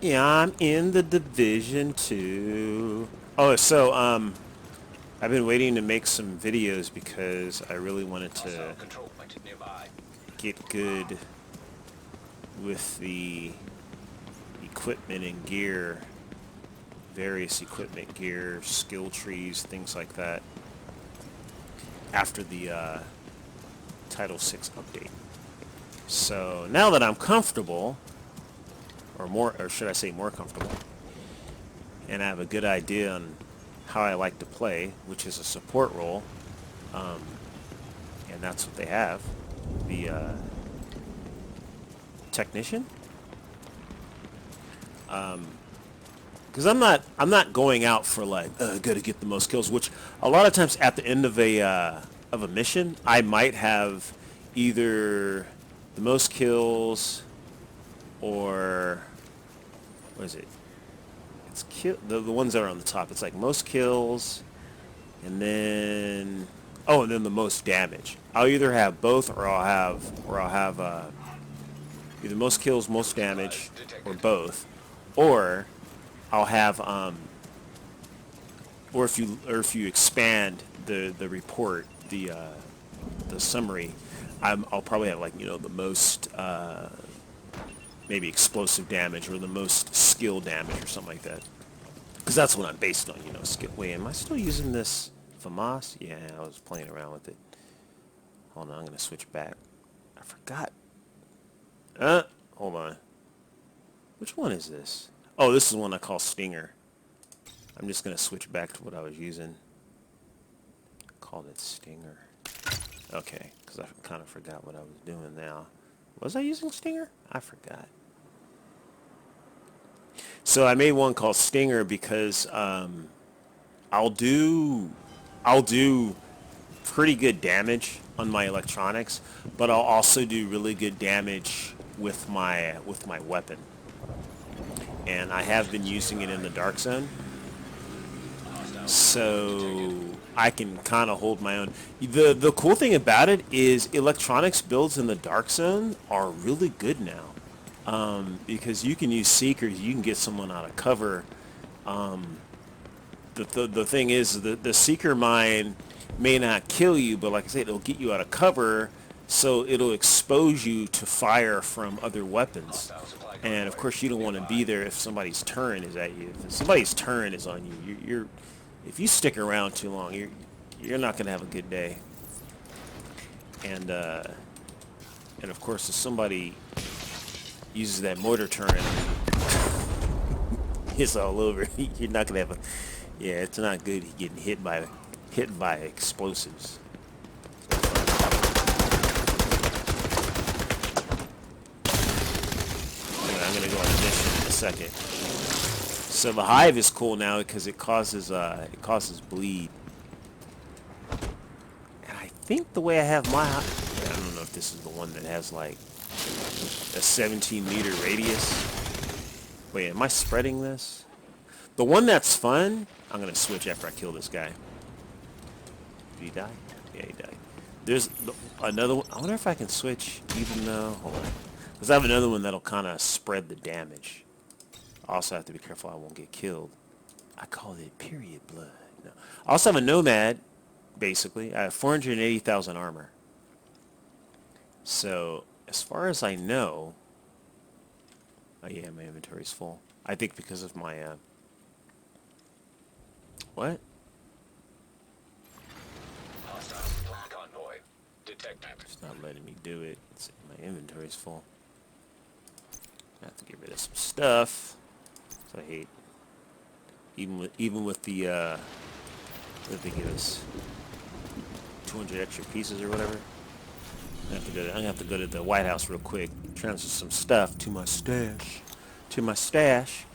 Yeah, I'm in the Division 2. Oh, so, I've been waiting to make some videos because I really wanted to get good with the equipment and gear, various equipment gear, skill trees, things like that, after the Title 6 update. So now that I'm comfortable, or more, or should I say more comfortable, and I have a good idea on how I like to play, which is a support role, um, and that's what they have, the technician. Because I'm not going out for like gotta get the most kills, which a lot of times at the end of a mission I might have either the most kills or what is it? It's the ones that are on the top. It's like most kills and then and then the most damage. I'll either have both or I'll have either most kills, most damage, or both, or I'll have or if you expand the report, the summary, I'll probably have like the most maybe explosive damage or the most skill damage or something like that. Because that's what I'm based on, skill. Wait, am I still using this FAMAS? Yeah, I was playing around with it. Hold on, I'm gonna switch back. I forgot. Hold on. Which one is this? Oh, this is one I call Stinger. I'm just gonna switch back to what I was using. Called it Stinger. Okay, because I kind of forgot what I was doing now. Was I using Stinger? I forgot. So I made one called Stinger because I'll do I'll do pretty good damage on my electronics, but I'll also do really good damage with my weapon. And I have been using it in the dark zone, so I can kind of hold my own. The cool thing about it is electronics builds in the dark zone are really good now, because you can use seekers, you can get someone out of cover. The thing is the seeker mine may not kill you, but like I said, it'll get you out of cover, so it'll expose you to fire from other weapons. And of course, you don't want to be there if somebody's turn is at you. If somebody's turn is on you, you're if you stick around too long, you're not gonna have a good day. And and of course, if somebody uses that mortar turret, it's all over. You're not gonna have a yeah. It's not good getting hit by explosives. Anyway, I'm gonna go on a mission in a second. So the hive is cool now because it causes bleed. And I think the way I have my I don't know if this is the one that has like a 17-meter radius. Wait, am I spreading this? The one that's fun, I'm gonna switch after I kill this guy. Did he die? Yeah, he died. There's another one. I wonder if I can switch even though, hold on. Because I have another one that'll kind of spread the damage. I also have to be careful I won't get killed. I call it period blood. No. I also have a nomad, basically. I have 480,000 armor. So, as far as I know, oh yeah, my inventory's full. I think because of my, what? It's not letting me do it. My inventory's full. I have to get rid of some stuff. So I hate, even with the, what did they give us? 200 extra pieces or whatever. I'm gonna have to go to the White House real quick, transfer some stuff to my stash. To my stash.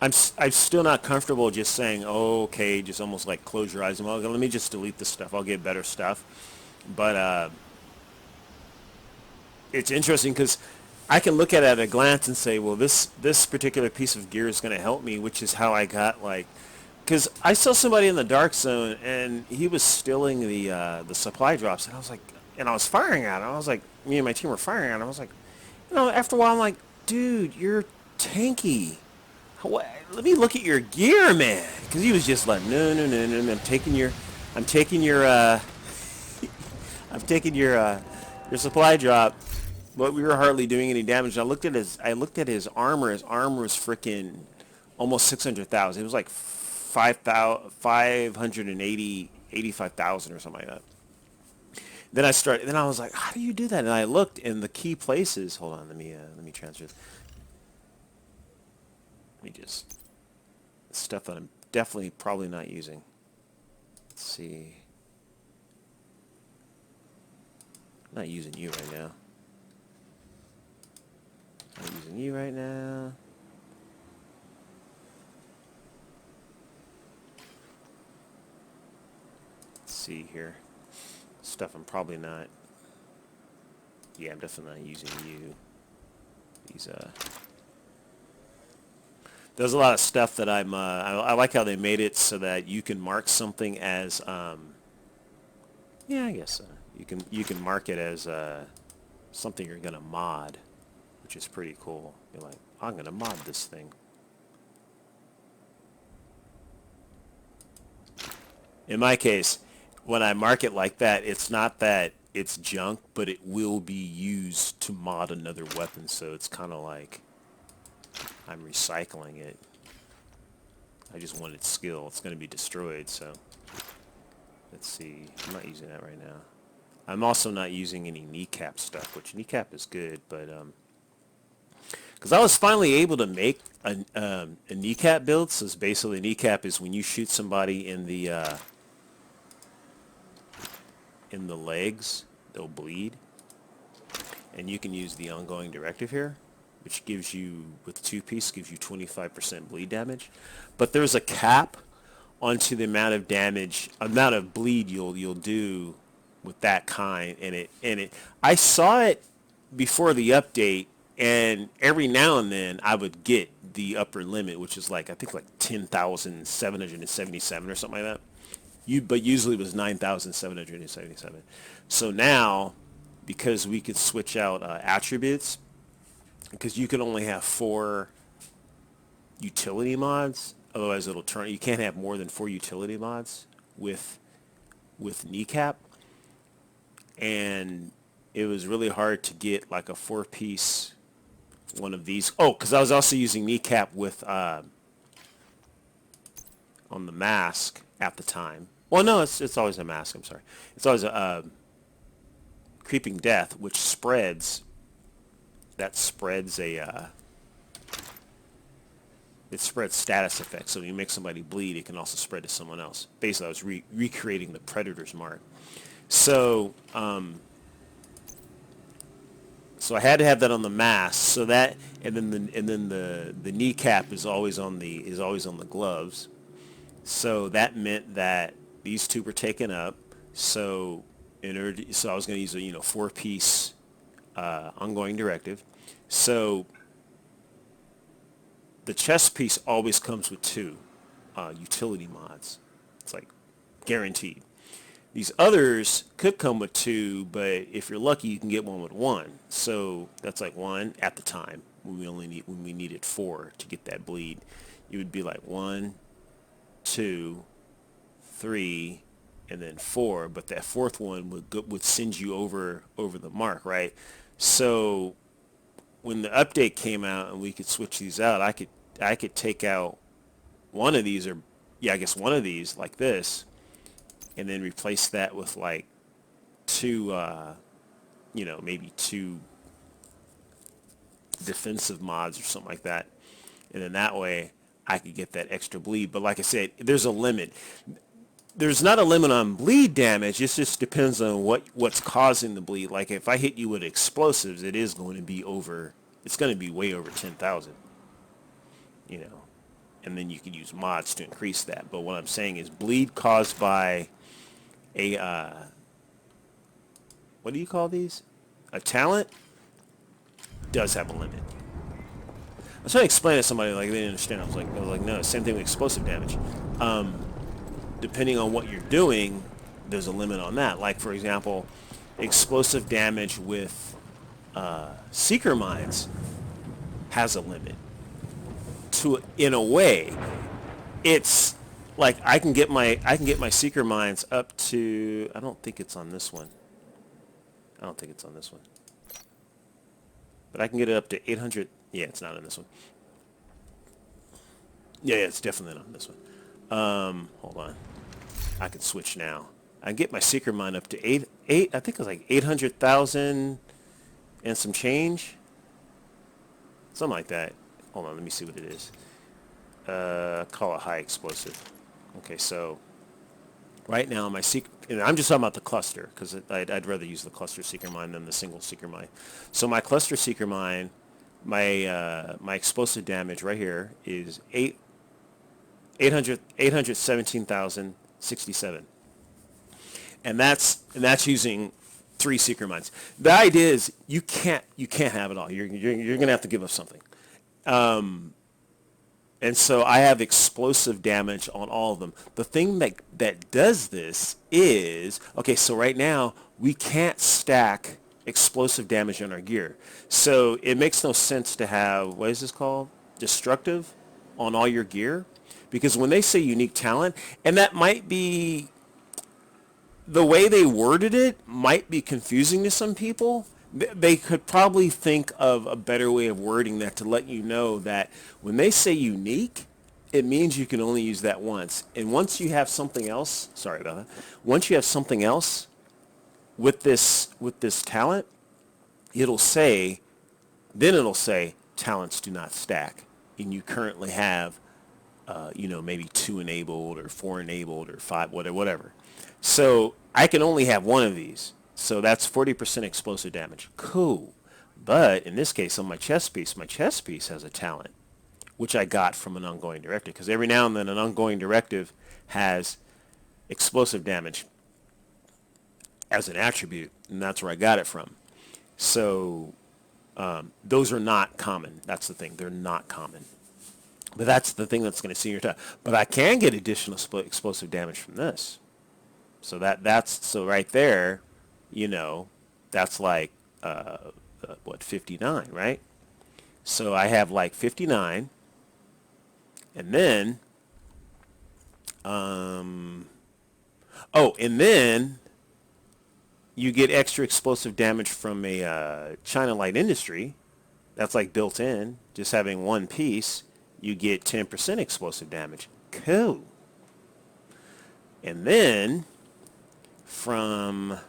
I'm still not comfortable just saying, oh, okay, just almost like close your eyes and well, let me just delete this stuff. I'll get better stuff. But it's interesting because I can look at it at a glance and say, well, this particular piece of gear is going to help me, which is how I got like because I saw somebody in the dark zone and he was stealing the supply drops, and I was like, and I was firing at him. I was like, me and my team were firing at him. I was like, after a while, I'm like, dude, you're tanky. Let me look at your gear, man. Because he was just like, no, no, no, no, no. I'm taking your your supply drop. But we were hardly doing any damage. I looked at his armor. His armor was freaking almost 600,000. It was like 85,000 or something like that. Then I was like, how do you do that? And I looked in the key places. Hold on, let me transfer this. Let me just stuff that I'm definitely probably not using. Let's see. I'm not using you right now. Not using you right now. Let's see here. Stuff I'm probably not. Yeah, I'm definitely not using you. These there's a lot of stuff that I like how they made it so that you can mark something as yeah, I guess you can mark it as something you're gonna mod, which is pretty cool. You're like, I'm gonna mod this thing. In my case, when I mark it like that, it's not that it's junk, but it will be used to mod another weapon, so it's kind of like I'm recycling it. I just wanted skill. It's going to be destroyed, so let's see. I'm not using that right now. I'm also not using any kneecap stuff, which kneecap is good, but because I was finally able to make a kneecap build. So it's basically, kneecap is when you shoot somebody in the legs, they'll bleed, and you can use the ongoing directive here, which gives you, with 2-piece, gives you 25% bleed damage. But there's a cap onto the amount of damage, amount of bleed you'll do with that kind, and it I saw it before the update, and every now and then I would get the upper limit, which is like, I think like 10,777 or something like that. But usually it was 9,777. So now, because we could switch out attributes, because you can only have 4 utility mods, otherwise it'll turn. You can't have more than 4 utility mods with kneecap, and it was really hard to get like a 4-piece one of these. Oh, because I was also using kneecap with on the mask at the time. Well, no, it's always a mask. I'm sorry. It's always a creeping death, which spreads. That spreads it spreads status effects. So when you make somebody bleed, it can also spread to someone else. Basically, I was recreating the Predator's mark. So so I had to have that on the mask. So that, and then the kneecap is always on the gloves. So that meant that these 2 were taken up. So I was going to use a 4-piece ongoing directive. So the chest piece always comes with 2 utility mods. It's like guaranteed. These others could come with 2, but if you're lucky, you can get one with 1. So that's like 1 at the time. When we needed 4 to get that bleed, it would be like 1, 2, 3, and then 4. But that 4th one would send you over the mark, right? So when the update came out and we could switch these out, I could take out one of these, or yeah, I guess one of these like this, and then replace that with like 2, maybe 2 defensive mods or something like that, and then that way I could get that extra bleed. But like I said, there's a limit. There's not a limit on bleed damage. It just depends on what's causing the bleed. Like if I hit you with explosives, it is going to be over. It's going to be way over 10,000. And then you can use mods to increase that. But what I'm saying is bleed caused by a what do you call these? A talent does have a limit. I was trying to explain to somebody, like, they didn't understand. I was like, no, same thing with explosive damage. Depending on what you're doing, there's a limit on that. Like, for example, explosive damage with seeker mines has a limit. In a way, it's like I can get my seeker mines up to, I don't think it's on this one. I don't think it's on this one. But I can get it up to 800. Yeah, it's not on this one. Yeah, it's definitely not on this one. Hold on. I can switch now. I can get my seeker mine up to I think it was like 800,000 and some change. Something like that. Hold on, let me see what it is. Call it high explosive. Okay, so right now my seeker, and I'm just talking about the cluster because I'd rather use the cluster seeker mine than the single seeker mine. So my cluster seeker mine, my explosive damage right here is 817,067, and that's using 3 seeker mines. The idea is you can't have it all. You're gonna have to give up something. And so I have explosive damage on all of them. The thing that does this is, okay, so right now we can't stack explosive damage on our gear. So it makes no sense to have, what is this called? Destructive on all your gear. Because when they say unique talent, and that might be, the way they worded it might be confusing to some people. They could probably think of a better way of wording that to let you know that when they say unique, it means you can only use that once. And once you have something else, sorry about that, once you have something else with this talent, it'll say talents do not stack. And you currently have, maybe 2 enabled or 4 enabled or 5, whatever. So I can only have one of these. So that's 40% explosive damage. Cool. But in this case, on my chest piece has a talent, which I got from an ongoing directive. Because every now and then an ongoing directive has explosive damage as an attribute, and that's where I got it from. So those are not common. That's the thing. They're not common. But that's the thing that's going to see your time. But I can get additional explosive damage from this. So that's right there. That's like, 59, right? So I have like 59, and then, and then you get extra explosive damage from a China Light Industry. That's like built in. Just having one piece, you get 10% explosive damage. Cool. And then from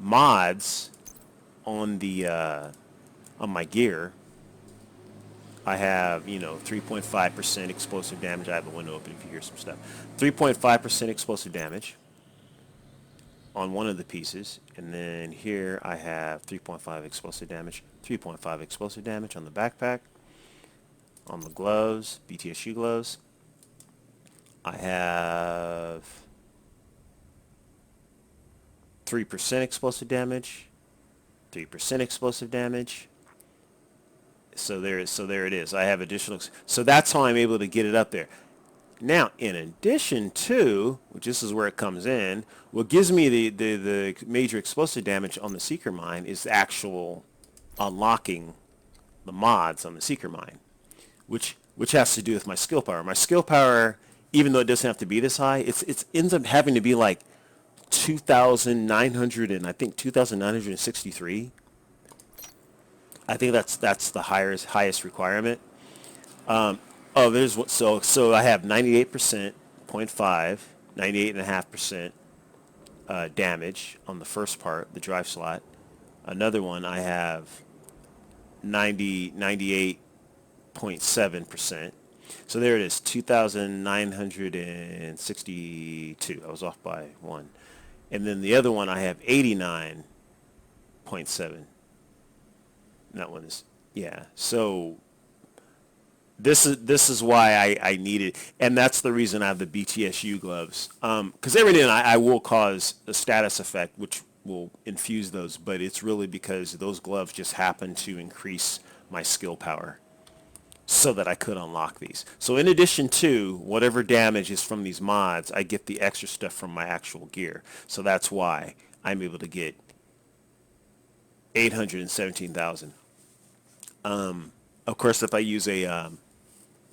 mods on the on my gear, I have 3.5% explosive damage. I have a window open if you hear some stuff. 3.5% explosive damage on one of the pieces, and then here I have 3.5 explosive damage. 3.5 explosive damage on the backpack, on the gloves, BTSU gloves. I have 3% explosive damage, 3% explosive damage. So there it is. I have additional. So that's how I'm able to get it up there. Now, in addition to, which this is where it comes in, what gives me the major explosive damage on the Seeker Mine is the actual unlocking the mods on the Seeker Mine, which has to do with my skill power. My skill power, even though it doesn't have to be this high, it ends up having to be like 2,900 and I think 2,963. I think that's the highest requirement. There's what. So I have 98%, 0.5, 98.5% damage on the first part, the drive slot. Another one I have 98.7%. So there it is, 2,962. I was off by 1. And then the other one I have 89.7. That one is, yeah. So this is why I need it, and that's the reason I have the BTSU gloves. Because every day I will cause a status effect, which will infuse those, but it's really because those gloves just happen to increase my skill power. so that I could unlock these. So in addition to whatever damage is from these mods, I get the extra stuff from my actual gear. So that's why I'm able to get 817,000. Of course, if I use a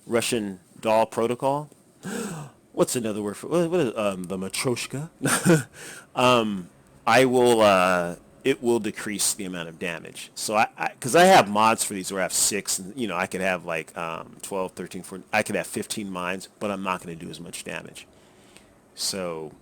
Russian doll protocol, what's another word for what is the matryoshka? I will it will decrease the amount of damage. So because I have mods for these where I have 6, and you know I could have like 12, 13, 14, I could have 15 mines, but I'm not going to do as much damage. So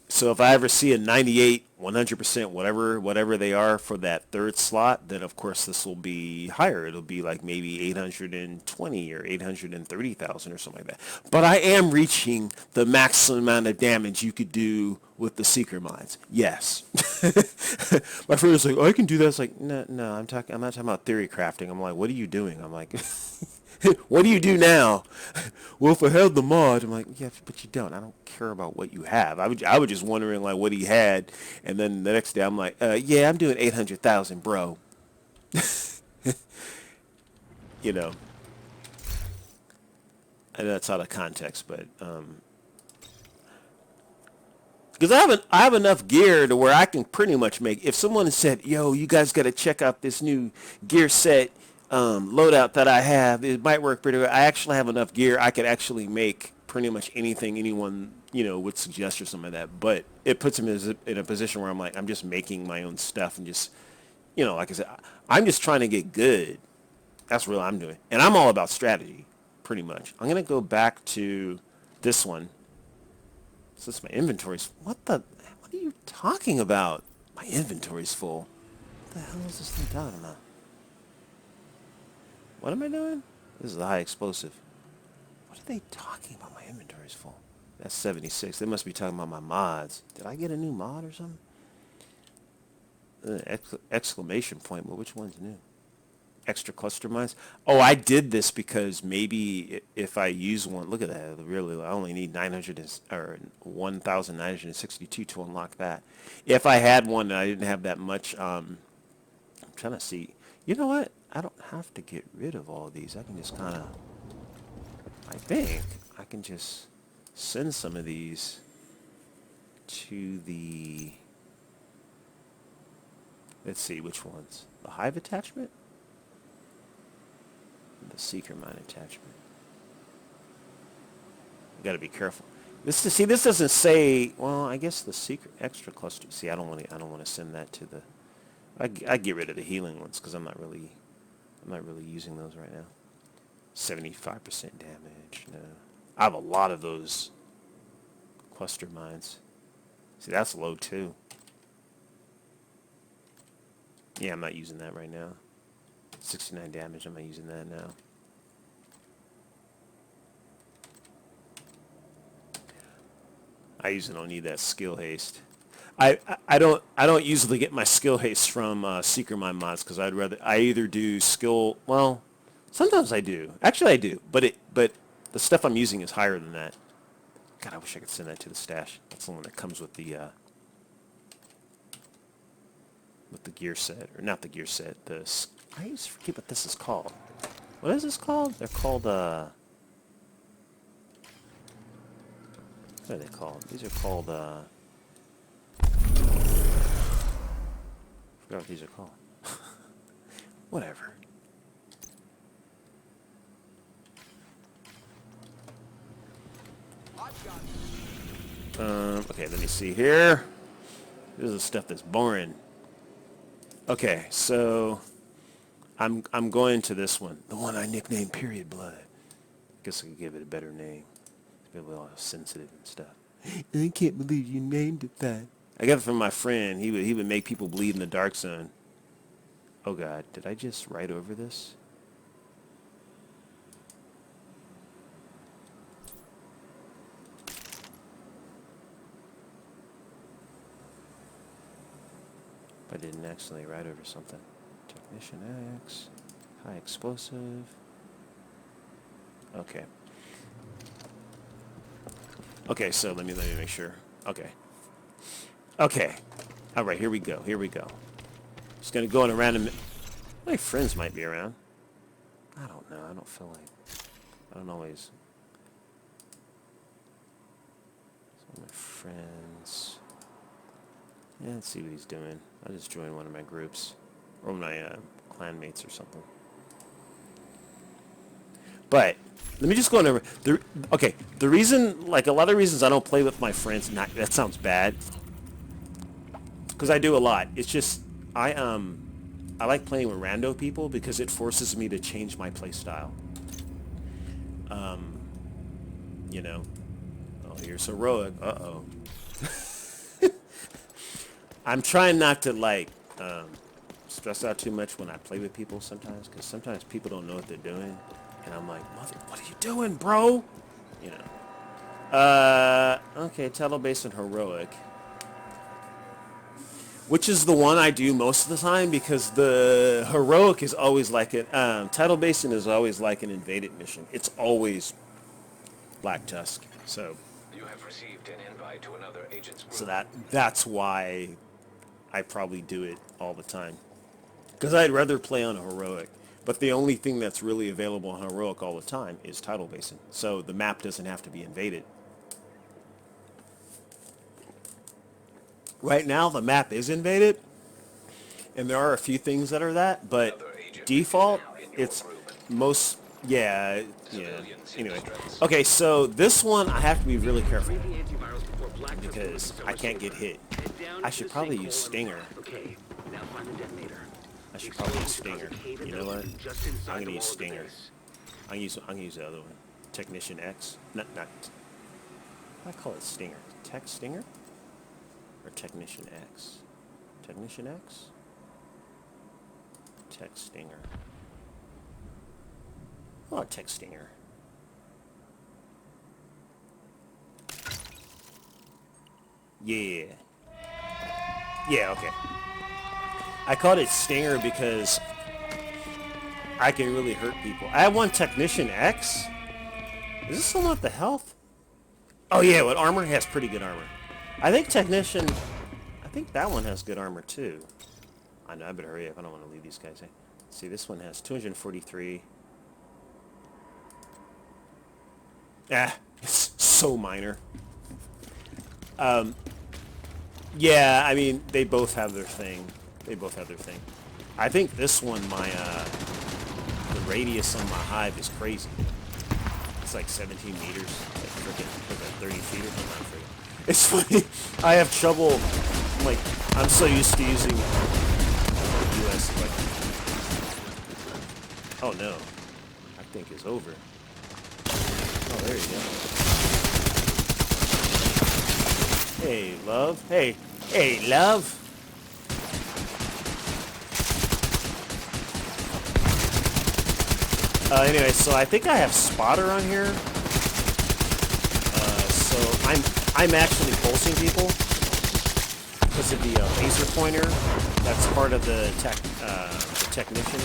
so if I ever see a 98, 100%, whatever they are for that third slot, then of course this will be higher. It'll be like maybe 820 or 830,000 or something like that. But I am reaching the maximum amount of damage you could do with the seeker mines. Yes. My friend was like, "Oh, I can do that." It's like, no, I'm not talking about theory crafting. I'm like, what are you doing? I'm like, what do you do now? Well, if I had the mod, I'm like, yeah, but you don't. I don't care about what you have. I was just wondering like what he had, and then the next day I'm like, yeah, I'm doing 800,000, bro. You know, and that's out of context, but because I have enough gear to where I can pretty much make. If someone said, "Yo, you guys got to check out this new gear set." Loadout that I have, it might work pretty well. I actually have enough gear I could actually make pretty much anything anyone would suggest or something like that. But it puts him in a position where I'm like, I'm just making my own stuff and just like I said, I'm just trying to get good. That's what I'm doing, and I'm all about strategy, pretty much. I'm gonna go back to this one. Since my inventory's what are you talking about? My inventory's full. What the hell is this thing talking about? What am I doing? This is a high explosive. What are they talking about? My inventory's full. That's 76. They must be talking about my mods. Did I get a new mod or something? Exclamation point. Well, which one's new? Extra cluster mines. Oh, I did this because maybe if I use one, look at that. Really, I only need 1,962 to unlock that. If I had one and I didn't have that much, I'm trying to see. You know what? I don't have to get rid of all of these. I can just kind of, I think, I can just send some of these to the, let's see, which ones? The hive attachment? The seeker mine attachment. You got to be careful. This doesn't say, well, I guess the secret extra cluster. See, I don't want to send that to the, I get rid of the healing ones because I'm not really using those right now. 75% damage. No. I have a lot of those cluster mines. See, that's low too. Yeah, I'm not using that right now. 69 damage, I'm not using that now. I usually don't need that skill haste. I don't usually get my skill haste from Seeker Mine mods because I either do skill, well, sometimes I do. Actually I do, but the stuff I'm using is higher than that. God, I wish I could send that to the stash. That's the one that comes with the gear set, or not the gear set. I always forget what this is called. What is this called? They're called what are they called? These are called I forgot what these are called. Whatever. Okay, let me see here. This is the stuff that's boring. Okay, so I'm going to this one, the one I nicknamed Period Blood. Guess I could give it a better name. It's a little sensitive and stuff. I can't believe you named it that. I got it from my friend. He would make people bleed in the dark zone. Oh God, did I just write over this? I didn't accidentally write over something. Technician X, high explosive. Okay. Okay, so let me make sure. Okay. Okay. All right, here we go. Just gonna go in a random. My friends might be around. I don't know. I don't feel like... I don't always... Some of my friends... Yeah, let's see what he's doing. I'll just join one of my groups. Or my clan mates or something. But... Let me just go over... Okay, the reason... Like, a lot of reasons I don't play with my friends... that sounds bad. Because I do a lot. It's just... I like playing with rando people because it forces me to change my play style. You know. Oh, here's heroic. Uh-oh. I'm trying not to, like, stress out too much when I play with people sometimes, because sometimes people don't know what they're doing, and I'm like, mother, what are you doing, bro? You know. Okay, title based on heroic. Which is the one I do most of the time, because the heroic is always like a... title basing is always like an invaded mission. It's always Black Tusk. So... You have received an invite to another agent's group. So that's why I probably do it all the time. Because I'd rather play on a heroic. But the only thing that's really available on heroic all the time is title basing. So the map doesn't have to be invaded. Right now, the map is invaded, and there are a few things that are that, but default, it's most, yeah. Anyway, okay, so this one, I have to be really careful, because I can't get hit. I should probably use Stinger. I should probably use Stinger. You know what? I'm going to use Stinger. I'm going to use the other one. Technician X. Not, I call it Stinger. Tech Stinger? Or Technician X? Technician X? Tech Stinger. Oh, Tech Stinger. Yeah. Yeah, okay. I called it Stinger because I can really hurt people. I have one Technician X. Is this still not the health? Oh yeah, what armor? Has pretty good armor. I think Technician... I think that one has good armor, too. I know, I better hurry up. I don't want to leave these guys in. See, this one has 243. It's so minor. Yeah, I mean, they both have their thing. I think this one, the radius on my hive is crazy. It's like 17 meters. It's like freaking 30 feet or something. It's funny. I have trouble, like, I'm so used to using the US, like, oh no, I think it's over. Oh, there you go. Hey, love. Hey, love. Anyway, so I think I have spotter on here. So I'm actually pulsing people because of the laser pointer. That's part of the technician,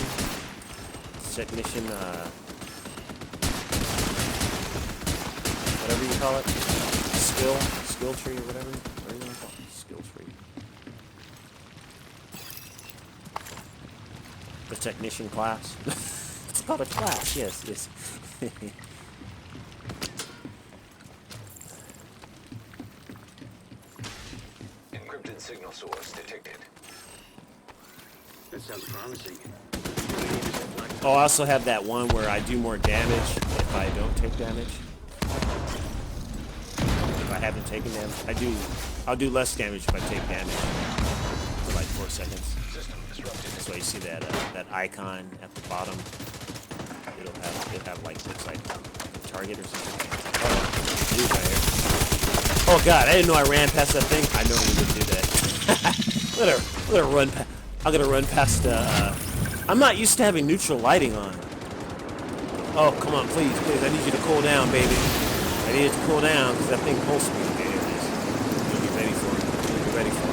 whatever you call it, skill tree or whatever. What do you want to call it? Skill tree. The technician class. It's called a class. Yes. Signal source detected. That sounds promising. Oh, I also have that one where I do more damage if I don't take damage. If I haven't taken damage, I'll do less damage if I take damage for like 4 seconds. That's why you see that that icon at the bottom. It'll have like looks like a target or something. Oh, blue guy here. Oh god, I didn't know I ran past that thing. I know we would do that. I'm gonna run past. I'm not used to having neutral lighting on. Oh come on, please. I need you to cool down, baby. I need it to cool down because that thing pulsed me. Okay, there it is. You'll be ready for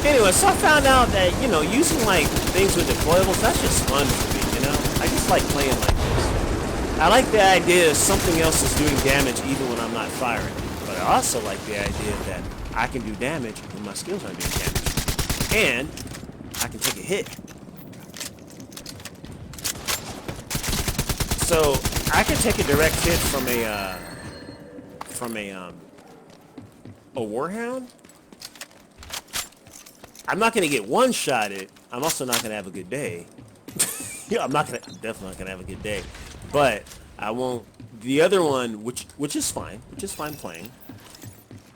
it. Anyway, so I found out that using like things with deployables, that's just fun for me. I just like playing like this. I like the idea that something else is doing damage even when I'm not firing. But I also like the idea that I can do damage when my skills aren't doing damage. And I can take a hit. So I can take a direct hit from a warhound. I'm not gonna get one-shotted. I'm also not gonna have a good day. Yeah, I'm definitely not gonna have a good day. But I won't. The other one, which is fine playing,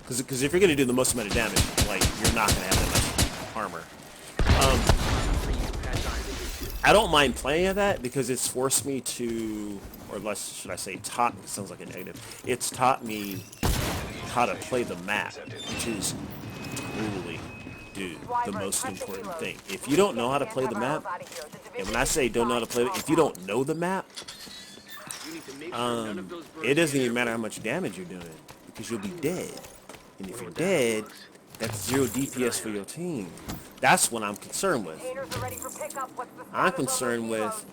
because if you're gonna do the most amount of damage, like you're not gonna have that much armor. I don't mind playing at that because it's forced me to, or less, should I say, taught. It sounds like a negative. It's taught me how to play the map, which is truly, dude, the most important thing. If you don't know how to play the map, and when I say don't know how to play it, if you don't know the map, it doesn't even matter how much damage you're doing because you'll be dead. And if you're dead, that's 0 DPS for your team. That's what I'm concerned with. I'm concerned with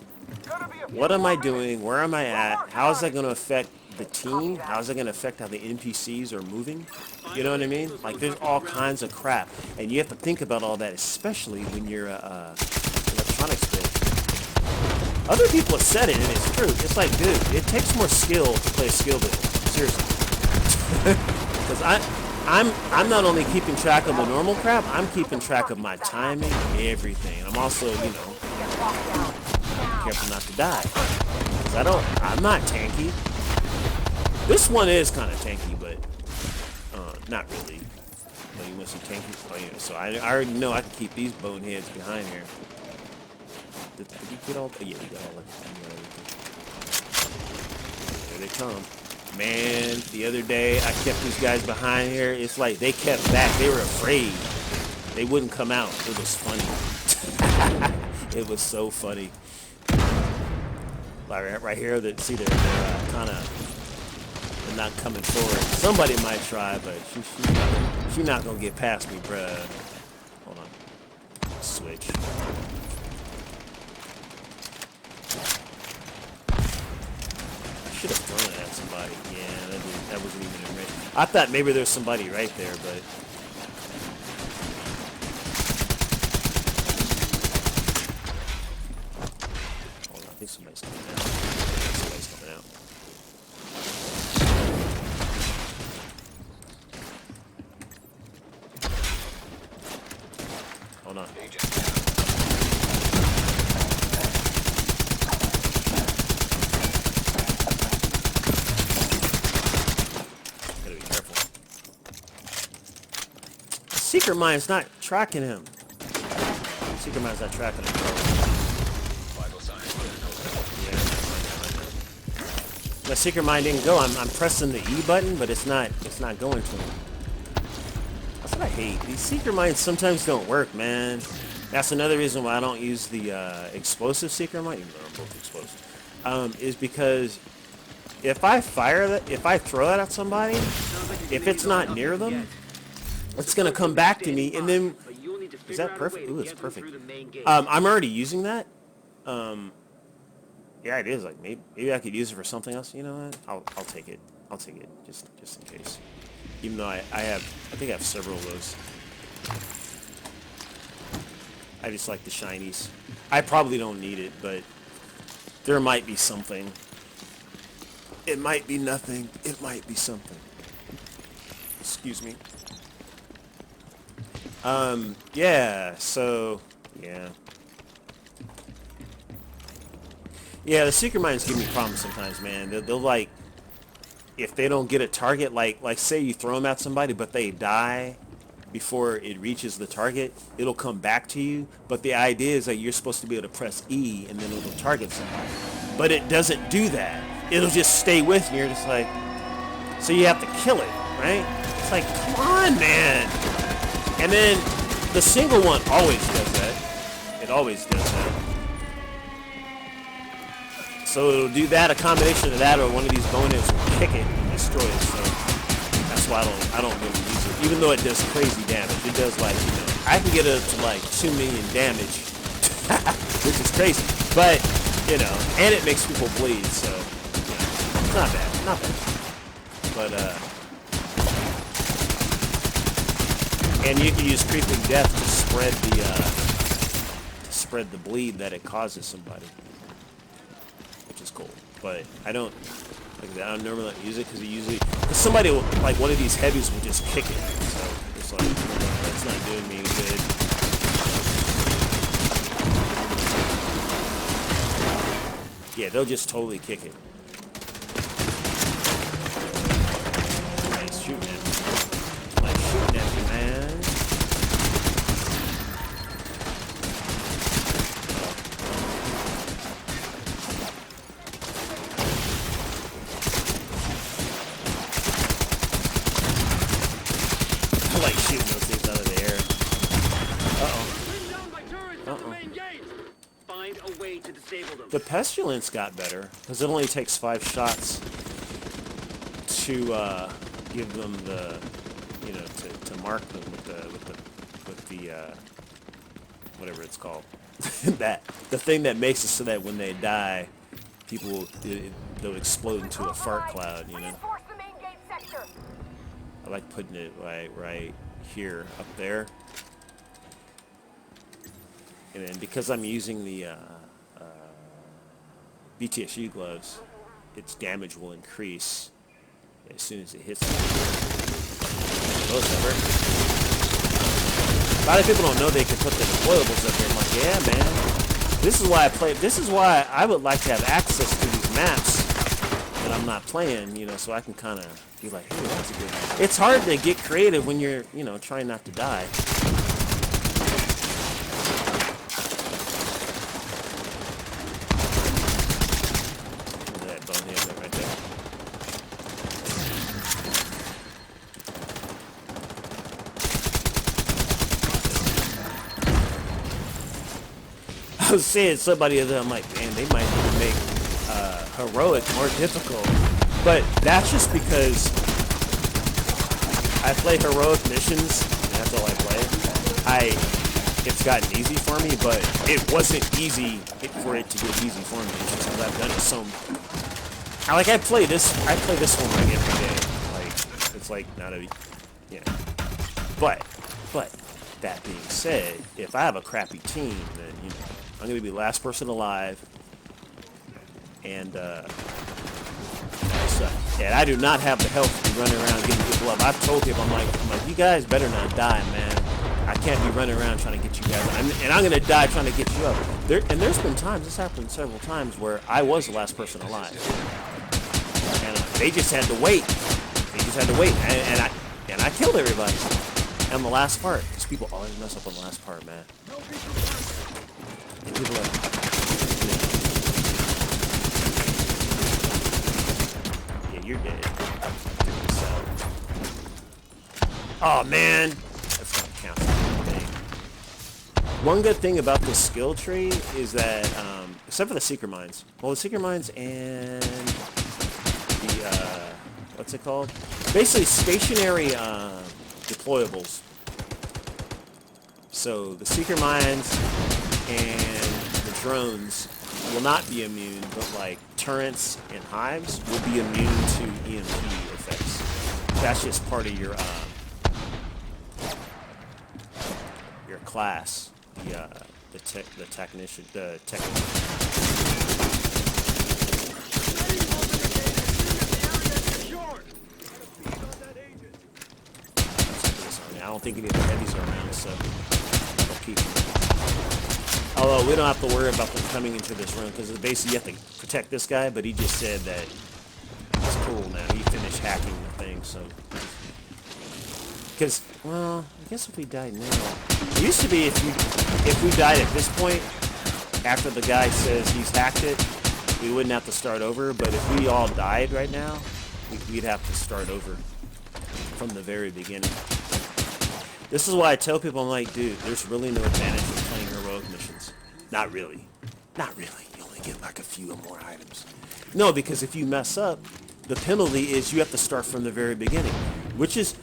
what am I doing? Where am I at? How is that going to affect the team? How is that going to affect how the NPCs are moving? You know what I mean? Like, there's all kinds of crap. And you have to think about all that, especially when you're electronics build. Other people have said it, and it's true. It's like, dude, it takes more skill to play a skill build. Seriously. Because I'm not only keeping track of the normal crap, I'm keeping track of my timing, everything. I'm also, you know, careful not to die. Because I'm not tanky. This one is kind of tanky, but not really. No, you want some tanky? Oh yeah, so I already know I can keep these boneheads behind here. Did you get all? Oh, yeah, you got all of them. There they come. Man, the other day I kept these guys behind here. It's like they kept back. They were afraid. They wouldn't come out. It was funny. It was so funny. Like right here, see, they're kind of not coming forward. Somebody might try, but she's not gonna get past me, bruh. Hold on. Switch. Should have thrown it at somebody. Yeah, that wasn't even in range. I thought maybe there's somebody right there, but hold on, I think somebody's coming out. Somebody's coming out. Hold on. Secret Mine's not tracking him. Secret Mine's not tracking him. Yeah. My Secret Mine didn't go. I'm pressing the E button, but it's not going to him. That's what I hate. These Secret Mines sometimes don't work, man. That's another reason why I don't use the explosive Secret Mine, even though they're both explosive. Is because if I throw that at somebody, if it's not near them, it's gonna come back to me, and then is that perfect? Ooh, it's perfect. I'm already using that. Yeah, it is. Like maybe I could use it for something else. You know what? I'll take it. I'll take it just in case. Even though I think I have several of those. I just like the shinies. I probably don't need it, but there might be something. It might be nothing. It might be something. Excuse me. Yeah, so, yeah. Yeah, the Secret Mines give me problems sometimes, man. They'll like, if they don't get a target, like say you throw them at somebody, but they die before it reaches the target, it'll come back to you. But the idea is that you're supposed to be able to press E, and then it'll target somebody. But it doesn't do that. It'll just stay with you. You're just like, so you have to kill it, right? It's like, come on, man. And then the single one always does that. It always does that. So it'll do that, a combination of that, or one of these bonus will kick it and destroy it. So that's why I don't really use it. Even though it does crazy damage, it does like, you know, I can get it up to like 2 million damage, which is crazy. But you know, and it makes people bleed. So you know, it's not bad, not bad. But and you can use Creeping Death to spread the bleed that it causes somebody, which is cool. but I don't normally use it because somebody will, like one of these heavies will just kick it. So it's like that's not doing me good. Yeah, they'll just totally kick it. Nice shooting at me. Nice shooting at me, man. I like shooting those things out of the air. Find a way to disable them. The pestilence got better because it only takes 5 shots to give them the, you know, to mark them with the whatever it's called. The thing that makes it so that when they die, people they'll explode into a fart cloud. You know. I like putting it right here up there. And then because I'm using the BTSU gloves, its damage will increase as soon as it hits me. Those never. A lot of people don't know they can put the deployables up there. I'm like, yeah, man. This is why I play. This is why I would like to have access to these maps that I'm not playing, you know, so I can kind of be like, hey, that's a good. It's hard to get creative when you're, you know, trying not to die. I was saying somebody other, I'm like, man, they might need to make heroic more difficult, but that's just because I play heroic missions. And that's all I play. It's gotten easy for me, but it wasn't easy for it to get easy for me. It's just because I've done it so. I play this one like every day. Like it's like not a, yeah. But that being said, if I have a crappy team, then you know. I'm going to be last person alive, and I do not have the health to be running around getting people up. I've told people, I'm like, you guys better not die, man. I can't be running around trying to get you guys, and I'm going to die trying to get you up. There's been times, this happened several times, where I was the last person alive, and they just had to wait. And I killed everybody on the last part. Because people always mess up on the last part, man. And people are like, yeah, you're dead. So, oh man, that's not count. One good thing about this skill tree is that, except for the seeker mines, well, the seeker mines and the what's it called? Basically, stationary deployables. So the seeker mines and the drones will not be immune, but like turrets and hives will be immune to EMP effects. That's just part of your class, the technician. I don't think any of the heavies are around, so I'll keep them. Although we don't have to worry about them coming into this room, because basically you have to protect this guy, but he just said that it's cool now. He finished hacking the thing, so... Because, well, I guess if we died now... It used to be if we died at this point, after the guy says he's hacked it, we wouldn't have to start over, but if we all died right now, we'd have to start over from the very beginning. This is why I tell people, I'm like, dude, there's really no advantage in playing heroic missions. Not really. Not really. You only get like a few or more items. No, because if you mess up, the penalty is you have to start from the very beginning. Which is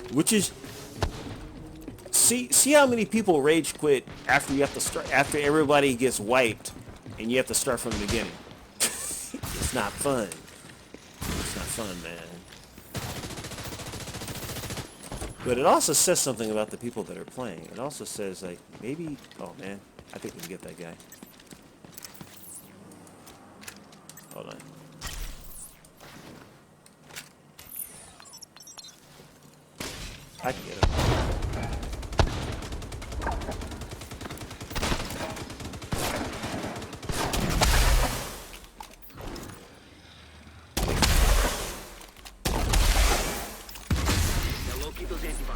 see how many people rage quit after you have to start, after everybody gets wiped and you have to start from the beginning. It's not fun. It's not fun, man. But it also says something about the people that are playing. It also says, like, maybe... Oh, man. I think we can get that guy. Hold on. I can get him.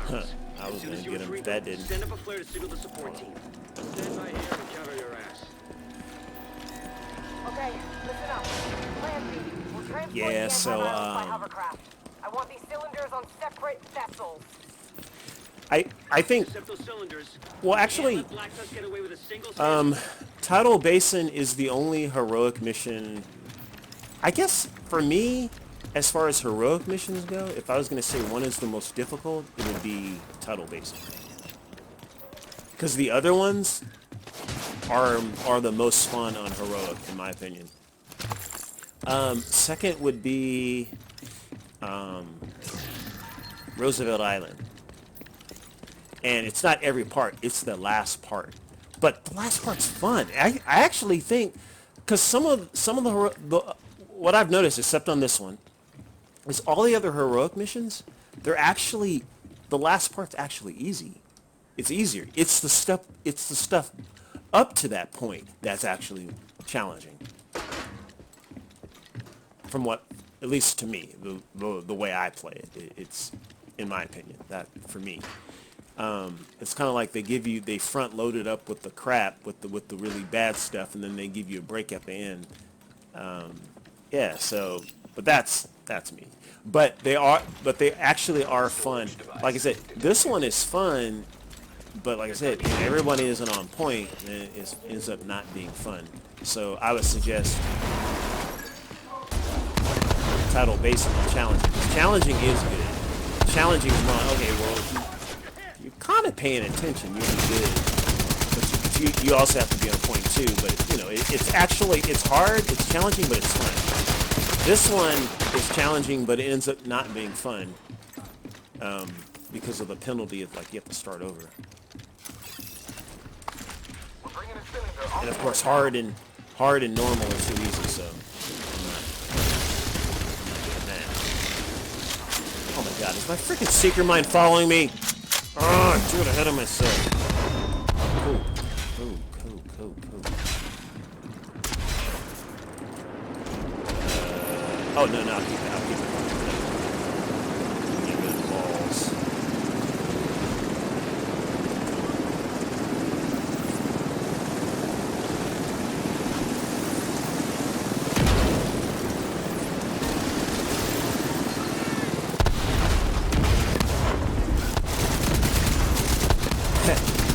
Huh. I was gonna get him, but that didn't. Send up a flare to signal the support team. Stand by here and cover your ass. Okay, listen up. Clancy, we'll transport Yeah, the so, antivirals by hovercraft. I want these cylinders on separate vessels. I think, Except those cylinders. well, actually, Can't let Black Tusk get away with a single Tidal Basin is the only heroic mission. I guess for me, as far as heroic missions go, if I was going to say one is the most difficult, it would be Tidal Basin. Because the other ones are the most fun on heroic, in my opinion. Second would be Roosevelt Island. And it's not every part, it's the last part. But the last part's fun. I actually think, because some of the what I've noticed, except on this one, is all the other heroic missions, they're actually, the last part's actually easy. It's easier. It's the stuff up to that point that's actually challenging. From what, at least to me, the way I play it, it's, in my opinion, that for me. It's kind of like they front load it up with the crap, with the really bad stuff, and then they give you a break at the end. Yeah, so, but that's me. But they actually are fun. Like I said, this one is fun, but like I said, if everybody isn't on point, then it ends up not being fun. So I would suggest Tidal Basin and Challenging. Challenging is good. Challenging is not, okay, well, you're kind of paying attention, you'll be good. But you also have to be on point too. But, you know, it's actually, it's hard, it's challenging, but it's fun. This one is challenging, but it ends up not being fun. Because of the penalty of, like, you have to start over. And of course, hard and normal are too easy, so I'm not doing that. Oh my god, is my freaking Seeker Mine following me? Oh, I threw it ahead of myself. Cool. Oh, no, I'll keep it. Get rid of the balls.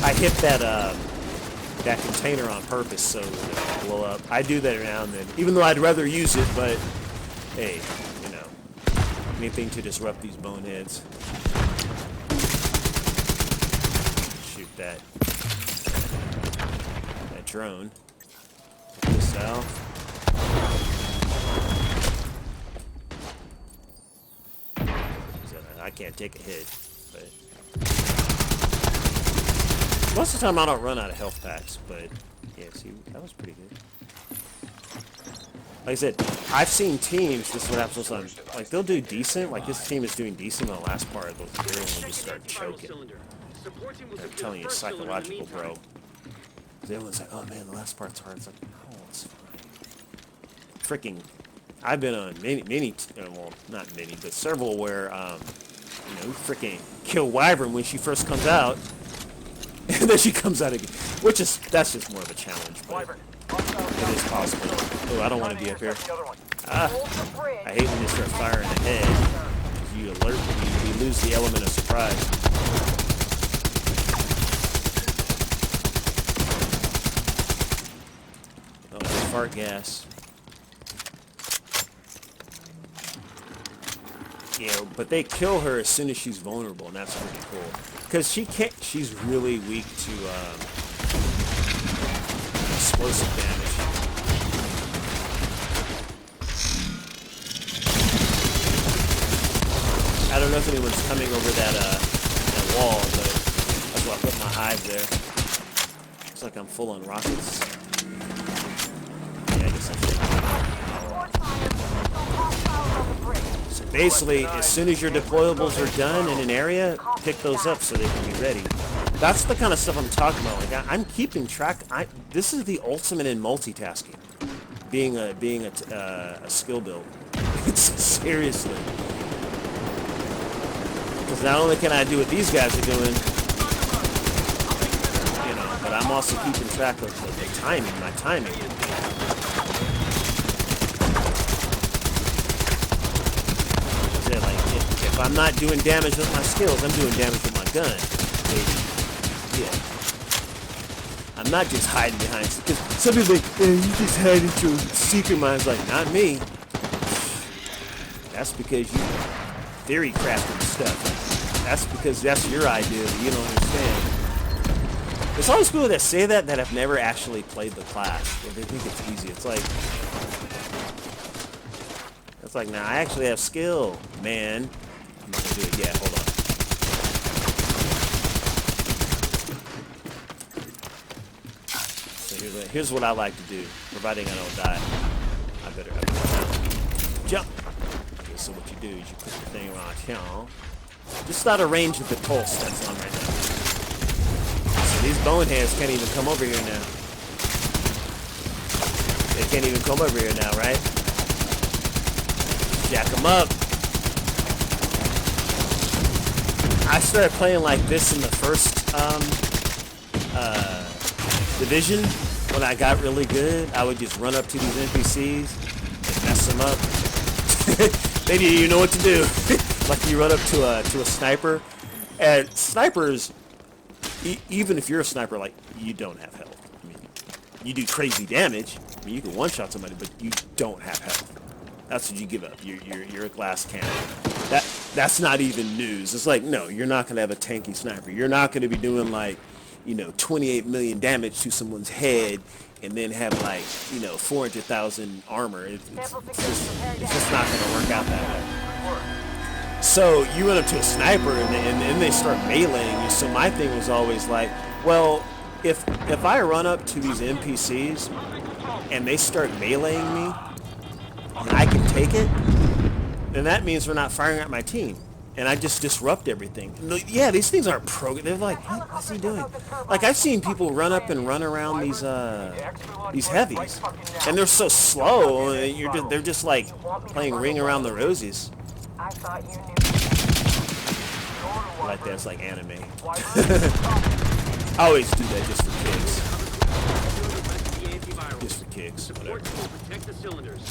I hit that container on purpose so it would blow up. I do that now and then, even though I'd rather use it, but hey, you know, anything to disrupt these boneheads. Shoot that drone. Take this out. I can't take a hit, but most of the time I don't run out of health packs, but yeah, see, that was pretty good. Like I said, I've seen teams, this is what happens on, like, they'll do decent, like this team is doing decent on the last part, they'll just start choking. I'm telling you, it's psychological, bro. Everyone's like, oh man, the last part's hard. It's like, no, it's fine. Freaking, I've been on many, well, not many, but several where, you know, freaking kill Wyvern when she first comes out. And then she comes out again, that's just more of a challenge, but it is possible. Oh, I don't want to be up here. I hate when they start firing ahead. You alert me, you lose the element of surprise. Oh, there's fart gas. You know, but they kill her as soon as she's vulnerable, and that's pretty cool. Because she's really weak to explosive damage. I don't know if anyone's coming over that wall, but that's why I put my hive there. Looks like I'm full on rockets. Yeah, I guess I should. Some basically, as soon as your deployables are done in an area, pick those up so they can be ready. That's the kind of stuff I'm talking about. Like I'm keeping track. This is the ultimate in multitasking. Being a skill build. It's seriously. Because not only can I do what these guys are doing, you know, but I'm also keeping track of the timing, my timing. Yeah, like if I'm not doing damage with my skills, I'm doing damage with my gun. Baby. Yeah. I'm not just hiding behind, because some people think, you just hide into a secret mines. Like, not me. That's because you theory crafted stuff. That's because that's your idea that you don't understand. There's always people that say that have never actually played the class. Or they think it's easy. It's like, nah, I actually have skill, man. I'm not gonna do it yet. Hold on. So here's what I like to do, providing I don't die. I better jump. Okay, so what you do is you put the thing around here. Just out of range of the pulse that's on right now. So these boneheads can't even come over here now. They can't even come over here now, right? Jack them up. I started playing like this in the first division. When I got really good, I would just run up to these NPCs and mess them up. Maybe you know what to do. Like you run up to a sniper, and snipers, even if you're a sniper, like you don't have health. I mean, you do crazy damage. I mean, you can one-shot somebody, but you don't have health. That's what you give up. You're a glass cannon. That's not even news. It's like, no, you're not gonna have a tanky sniper. You're not gonna be doing like, 28 million damage to someone's head and then have like, 400,000 armor. It's just not gonna work out that way. So you run up to a sniper and then they start meleeing you. So my thing was always like, well, if I run up to these NPCs and they start meleeing me and I can take it, then that means they're not firing at my team. And I just disrupt everything. Yeah, these things aren't programmed. They're like, what's he doing? Like, I've seen people run up and run around these heavies, and they're so slow. They're just like playing Ring Around the Rosies. Like that, it's like anime. I always do that just for kicks. Just for kicks, whatever. Protect the cylinders.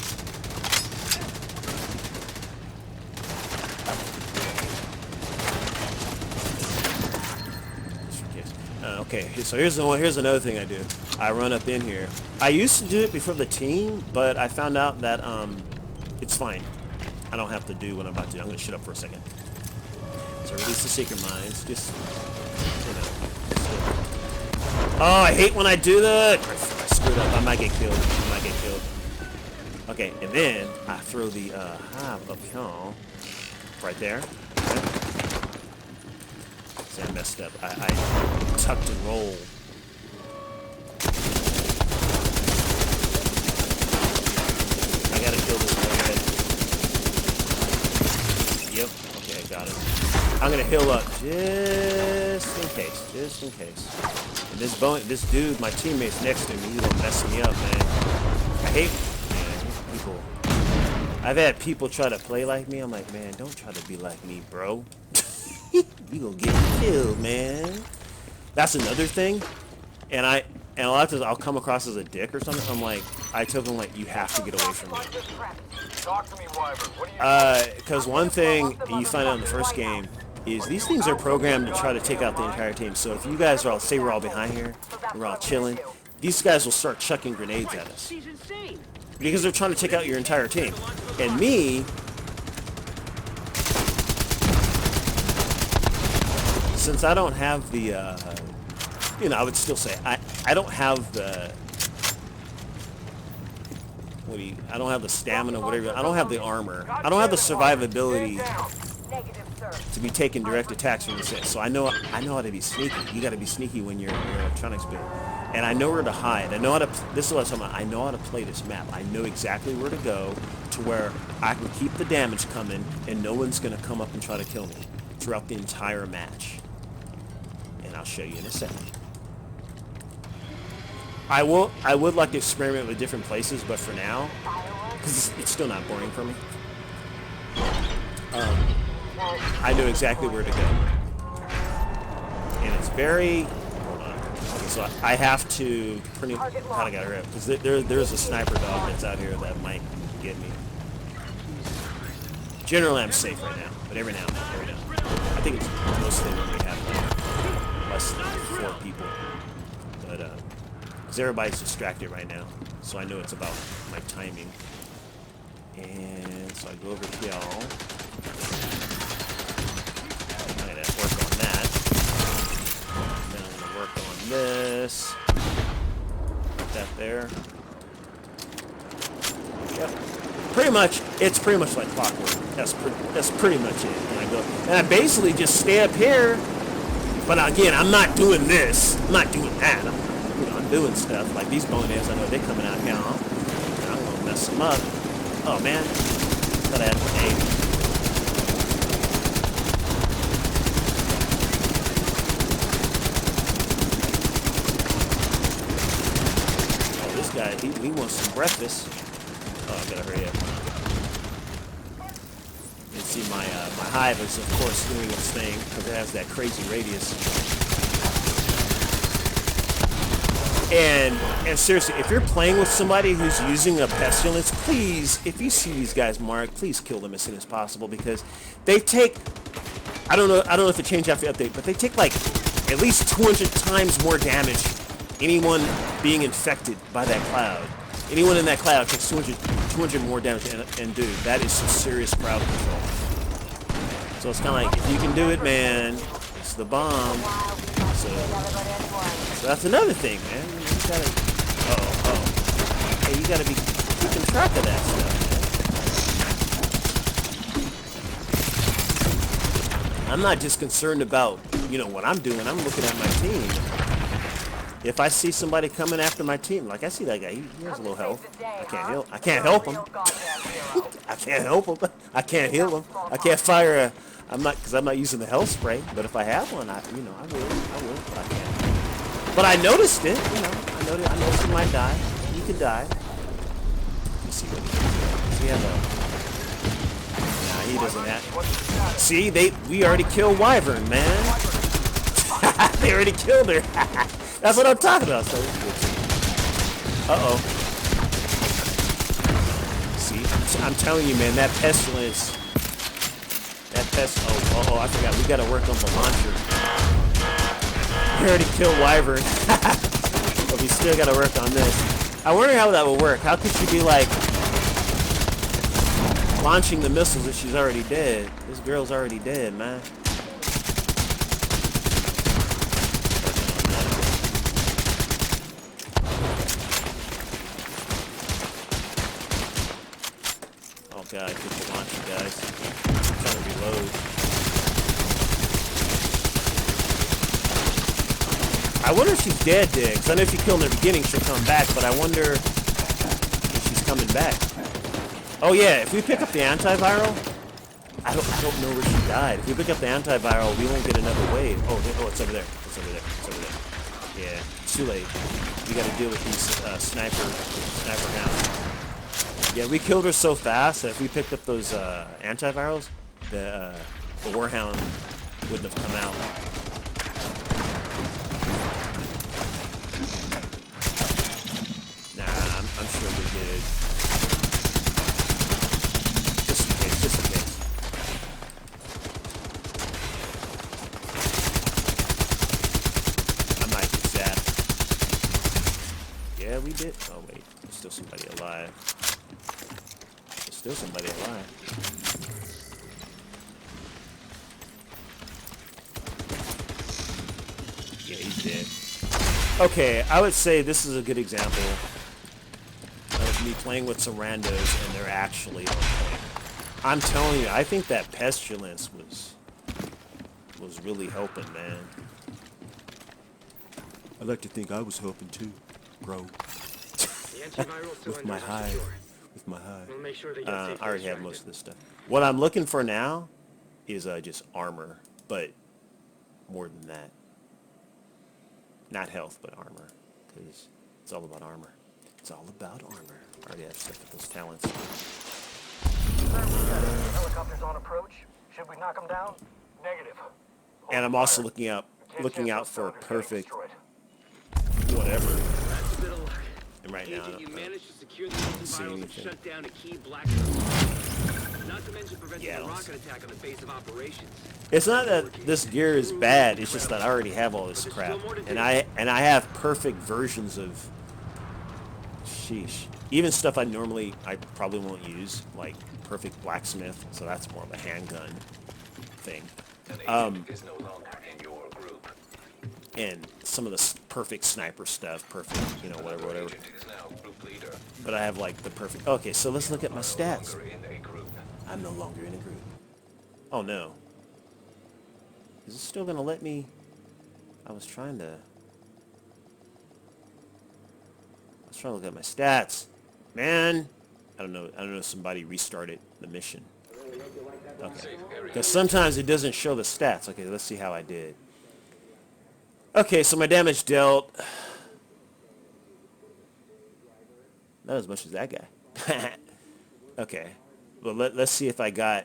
Okay, so here's another thing I do. I run up in here. I used to do it before the team, but I found out that it's fine. I don't have to do what I'm about to do. I'm gonna shut up for a second. So release the secret mines. Just Oh, I hate when I do that. I screwed up. I might get killed. Okay, and then I throw the hive up here, right there. See, I messed up. I tucked and roll. I gotta kill this guy. Yep. Okay, I got it. I'm gonna heal up just in case. And this dude, my teammate's next to me. He's gonna mess me up, man. I hate people. I've had people try to play like me. I'm like, man, don't try to be like me, bro. You gonna get killed, man. That's another thing. And a lot of times I'll come across as a dick or something. I'm like, I tell them like, you have to get away from me. Because one thing you find out in the first game is these things are programmed to try to take out the entire team. So if you guys are all, say we're all behind here, we're all chilling, these guys will start chucking grenades at us. Because they're trying to take out your entire team. And me, since I don't have the, I would still say, I don't have the, I don't have the stamina, whatever, I don't have the armor, I don't have the survivability Negative, sir. to be taking direct attacks from the set. So I know how to be sneaky. You got to be sneaky when you're electronics build. And I know where to hide. I know how to. This is what I'm talking about. I know how to play this map. I know exactly where to go to where I can keep the damage coming, and no one's gonna come up and try to kill me throughout the entire match. And I'll show you in a second. I would like to experiment with different places, but for now, because it's still not boring for me. I know exactly where to go, and it's very. Hold on. Okay, so I have to pretty. How I got her up? Because there's a sniper dog that's out here that might get me. Generally, I'm safe right now, but every now and then, I think it's mostly when we have like, less than 4 people, but because everybody's distracted right now, so I know it's about my timing. And so I go over to y'all. I'm gonna work on that. Then I'm gonna work on this. Put that there. Yep. Pretty much, it's pretty much like clockwork. That's pretty much it. And I go, and I basically just stay up here. But again, I'm not doing this. I'm not doing that. I'm doing stuff like these boners. I know they're coming out now, and I'm gonna mess them up. Oh man, thought I had one aim. Oh, this guy, he wants some breakfast. Oh, I gotta hurry up. You see my hive is of course doing its thing because it has that crazy radius. And seriously, if you're playing with somebody who's using a pestilence, please, if you see these guys marked, please kill them as soon as possible because they take, I don't know if it changed after the update, but they take like at least 200 times more damage. Anyone being infected by that cloud, anyone in that cloud takes 200 more damage, and dude, that is some serious crowd control. So it's kind of like, if you can do it, man, it's the bomb. So that's another thing, man. You gotta, hey, you gotta be keeping track of that stuff, man. I'm not just concerned about, what I'm doing. I'm looking at my team. If I see somebody coming after my team, like I see that guy, he has a little health. I can't help him. I can't help him. I can't heal him. I can't fire because I'm not using the health spray. But if I have one, I will, but I can't. But I noticed it, I noticed he might die. He could die. Let's see what he does. Does he have a... Nah, he doesn't have... See, we already killed Wyvern, man. They already killed her. That's what I'm talking about. So uh-oh. See, I'm telling you, man, that pestilence... Oh, I forgot. We gotta work on the launcher. We already killed Wyvern. But we still gotta work on this. I wonder how that would work. How could she be like launching the missiles if she's already dead? This girl's already dead, man. Oh god, get the launcher, guys. I'm trying to reload. I wonder if she's dead, because I know if you kill in the beginning, she'll come back, but I wonder if she's coming back. Oh yeah, if we pick up the antiviral, I don't know where she died. If we pick up the antiviral, we won't get another wave. Oh, it's over there. It's over there. It's over there. Yeah, it's too late. We got to deal with these sniper hounds. Yeah, we killed her so fast that if we picked up those antivirals, the warhound wouldn't have come out. I'm sure we did. Just in case. I might get zapped. Yeah, we did. Oh, wait. There's still somebody alive. Yeah, he's dead. Okay, I would say this is a good example of me playing with some randos and they're actually on point. I'm telling you, I think that pestilence was really helping, man. I'd like to think I was helping too, bro. The antiviral With cylinders my are high. secure. With my high. We'll make sure they get I safely already have extracted. most of this stuff. What I'm looking for now is just armor, but more than that. Not health, but armor, because it's all about armor. It's all about armor. I already have stuff with those talents. Helicopters on approach. Should we knock them down? Negative. And I'm also looking out for a perfect whatever. That's a bit of luck. And right now, I Agent, don't you know. managed to secure the See antivirals and anything. shut down a key black zone. Not to mention preventing Yeah, I a don't rocket attack on the base of operations. It's not that this gear is bad. It's just that I already have all this crap, and I have perfect versions of. Sheesh. Even stuff I probably won't use, like perfect blacksmith. So that's more of a handgun thing. An agent is no longer in your group. And some of the perfect sniper stuff, perfect, whatever. Agent is now group leader. But I have like the perfect. Okay, so let's look at my stats. Longer in a group. I'm no longer in a group. Oh no. Is it still gonna let me? I was trying to look at my stats. Man, I don't know. Somebody restarted the mission. Okay. Because sometimes it doesn't show the stats. Okay, let's see how I did. Okay, so my damage dealt. Not as much as that guy. Okay. Well, let's see if I got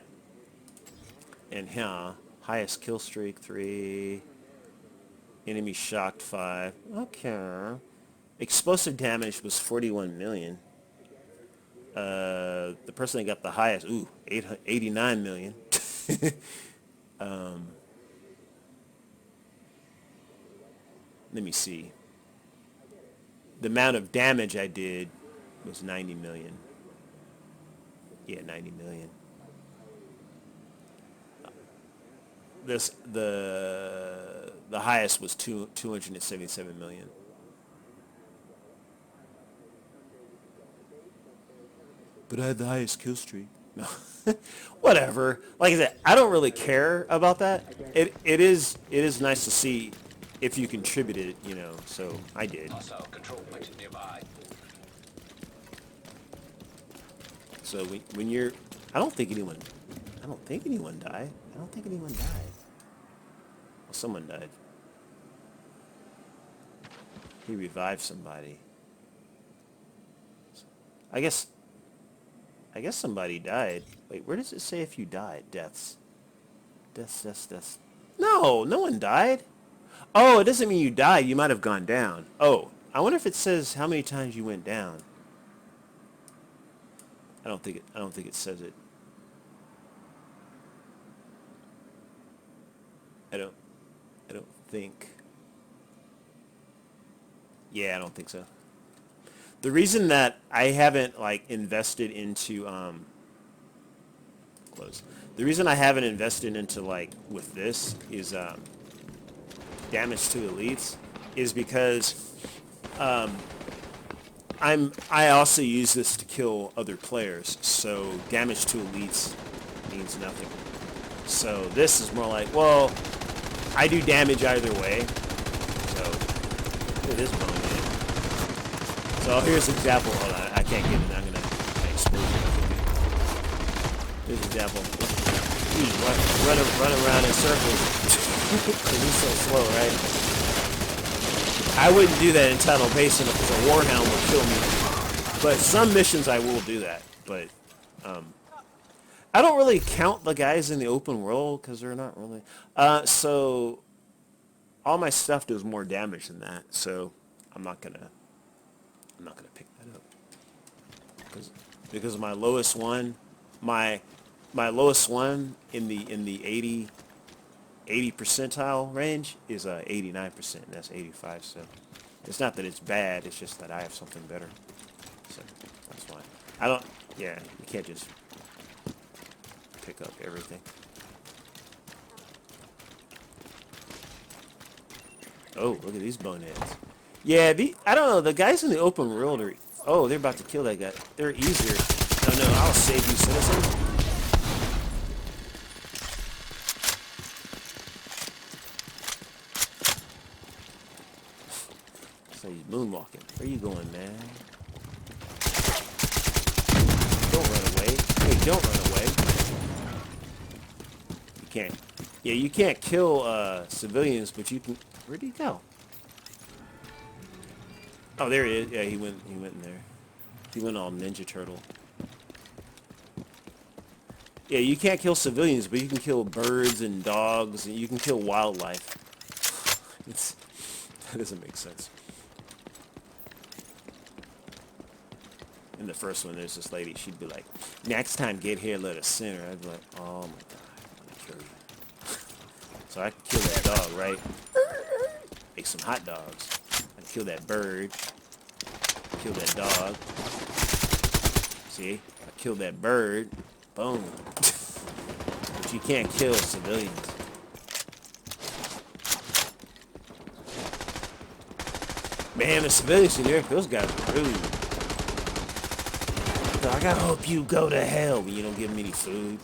in here. Highest kill streak 3. Enemy shocked 5. Okay. Explosive damage was 41 million. The person that got the highest, 89 million. Let me see. The amount of damage I did was 90 million. Yeah, 90 million. The highest was 277 million. But I had the highest kill streak. No. Whatever. Like I said, I don't really care about that. It is nice to see if you contributed, so I did. Hostile control point nearby. So when you're I don't think anyone died. Well, someone died. He revived somebody. I guess somebody died. Wait, where does it say if you died? Deaths. Deaths. No one died. Oh, it doesn't mean you died. You might have gone down. Oh, I wonder if it says how many times you went down. I don't think it says it. I don't think. Yeah, I don't think so. The reason that I haven't invested into The reason I haven't invested into with this is damage to elites is because I also use this to kill other players, so damage to elites means nothing. So this is more like, well, I do damage either way. So it is bone in. So here's an example. Hold on, I can't get it. I'm gonna expose it. Here's an example. He's running around in circles. He's so slow, right? I wouldn't do that in Tidal Basin because a Warhound will kill me. But some missions I will do that. But I don't really count the guys in the open world because they're not really. So all my stuff does more damage than that. So I'm not gonna pick that up because my lowest one, my lowest one in the 80 percentile range is 89%, and that's 85. So it's not that it's bad, it's just that I have something better. So that's why you can't just pick up everything. Oh, look at these boneheads. Yeah, I don't know, the guys in the open world are, they're about to kill that guy. They're easier. No, I'll save you, citizens. So he's moonwalking. Where you going, man? Don't run away. Hey, don't run away. You can't. Yeah, you can't kill civilians, but you can. Where'd he go? Oh, there he is. Yeah, he went in there. He went all Ninja Turtle. Yeah, you can't kill civilians, but you can kill birds and dogs, and you can kill wildlife. That doesn't make sense. In the first one, there's this lady. She'd be like, "Next time, get here, let us in." Or I'd be like, "Oh my god, I'm gonna kill you." So I can kill that dog, right? Make some hot dogs. I can kill that bird. Kill that dog. See? I killed that bird. Boom. But you can't kill civilians. Man, the civilians in there, those guys are rude. I gotta hope you go to hell when you don't give them any food.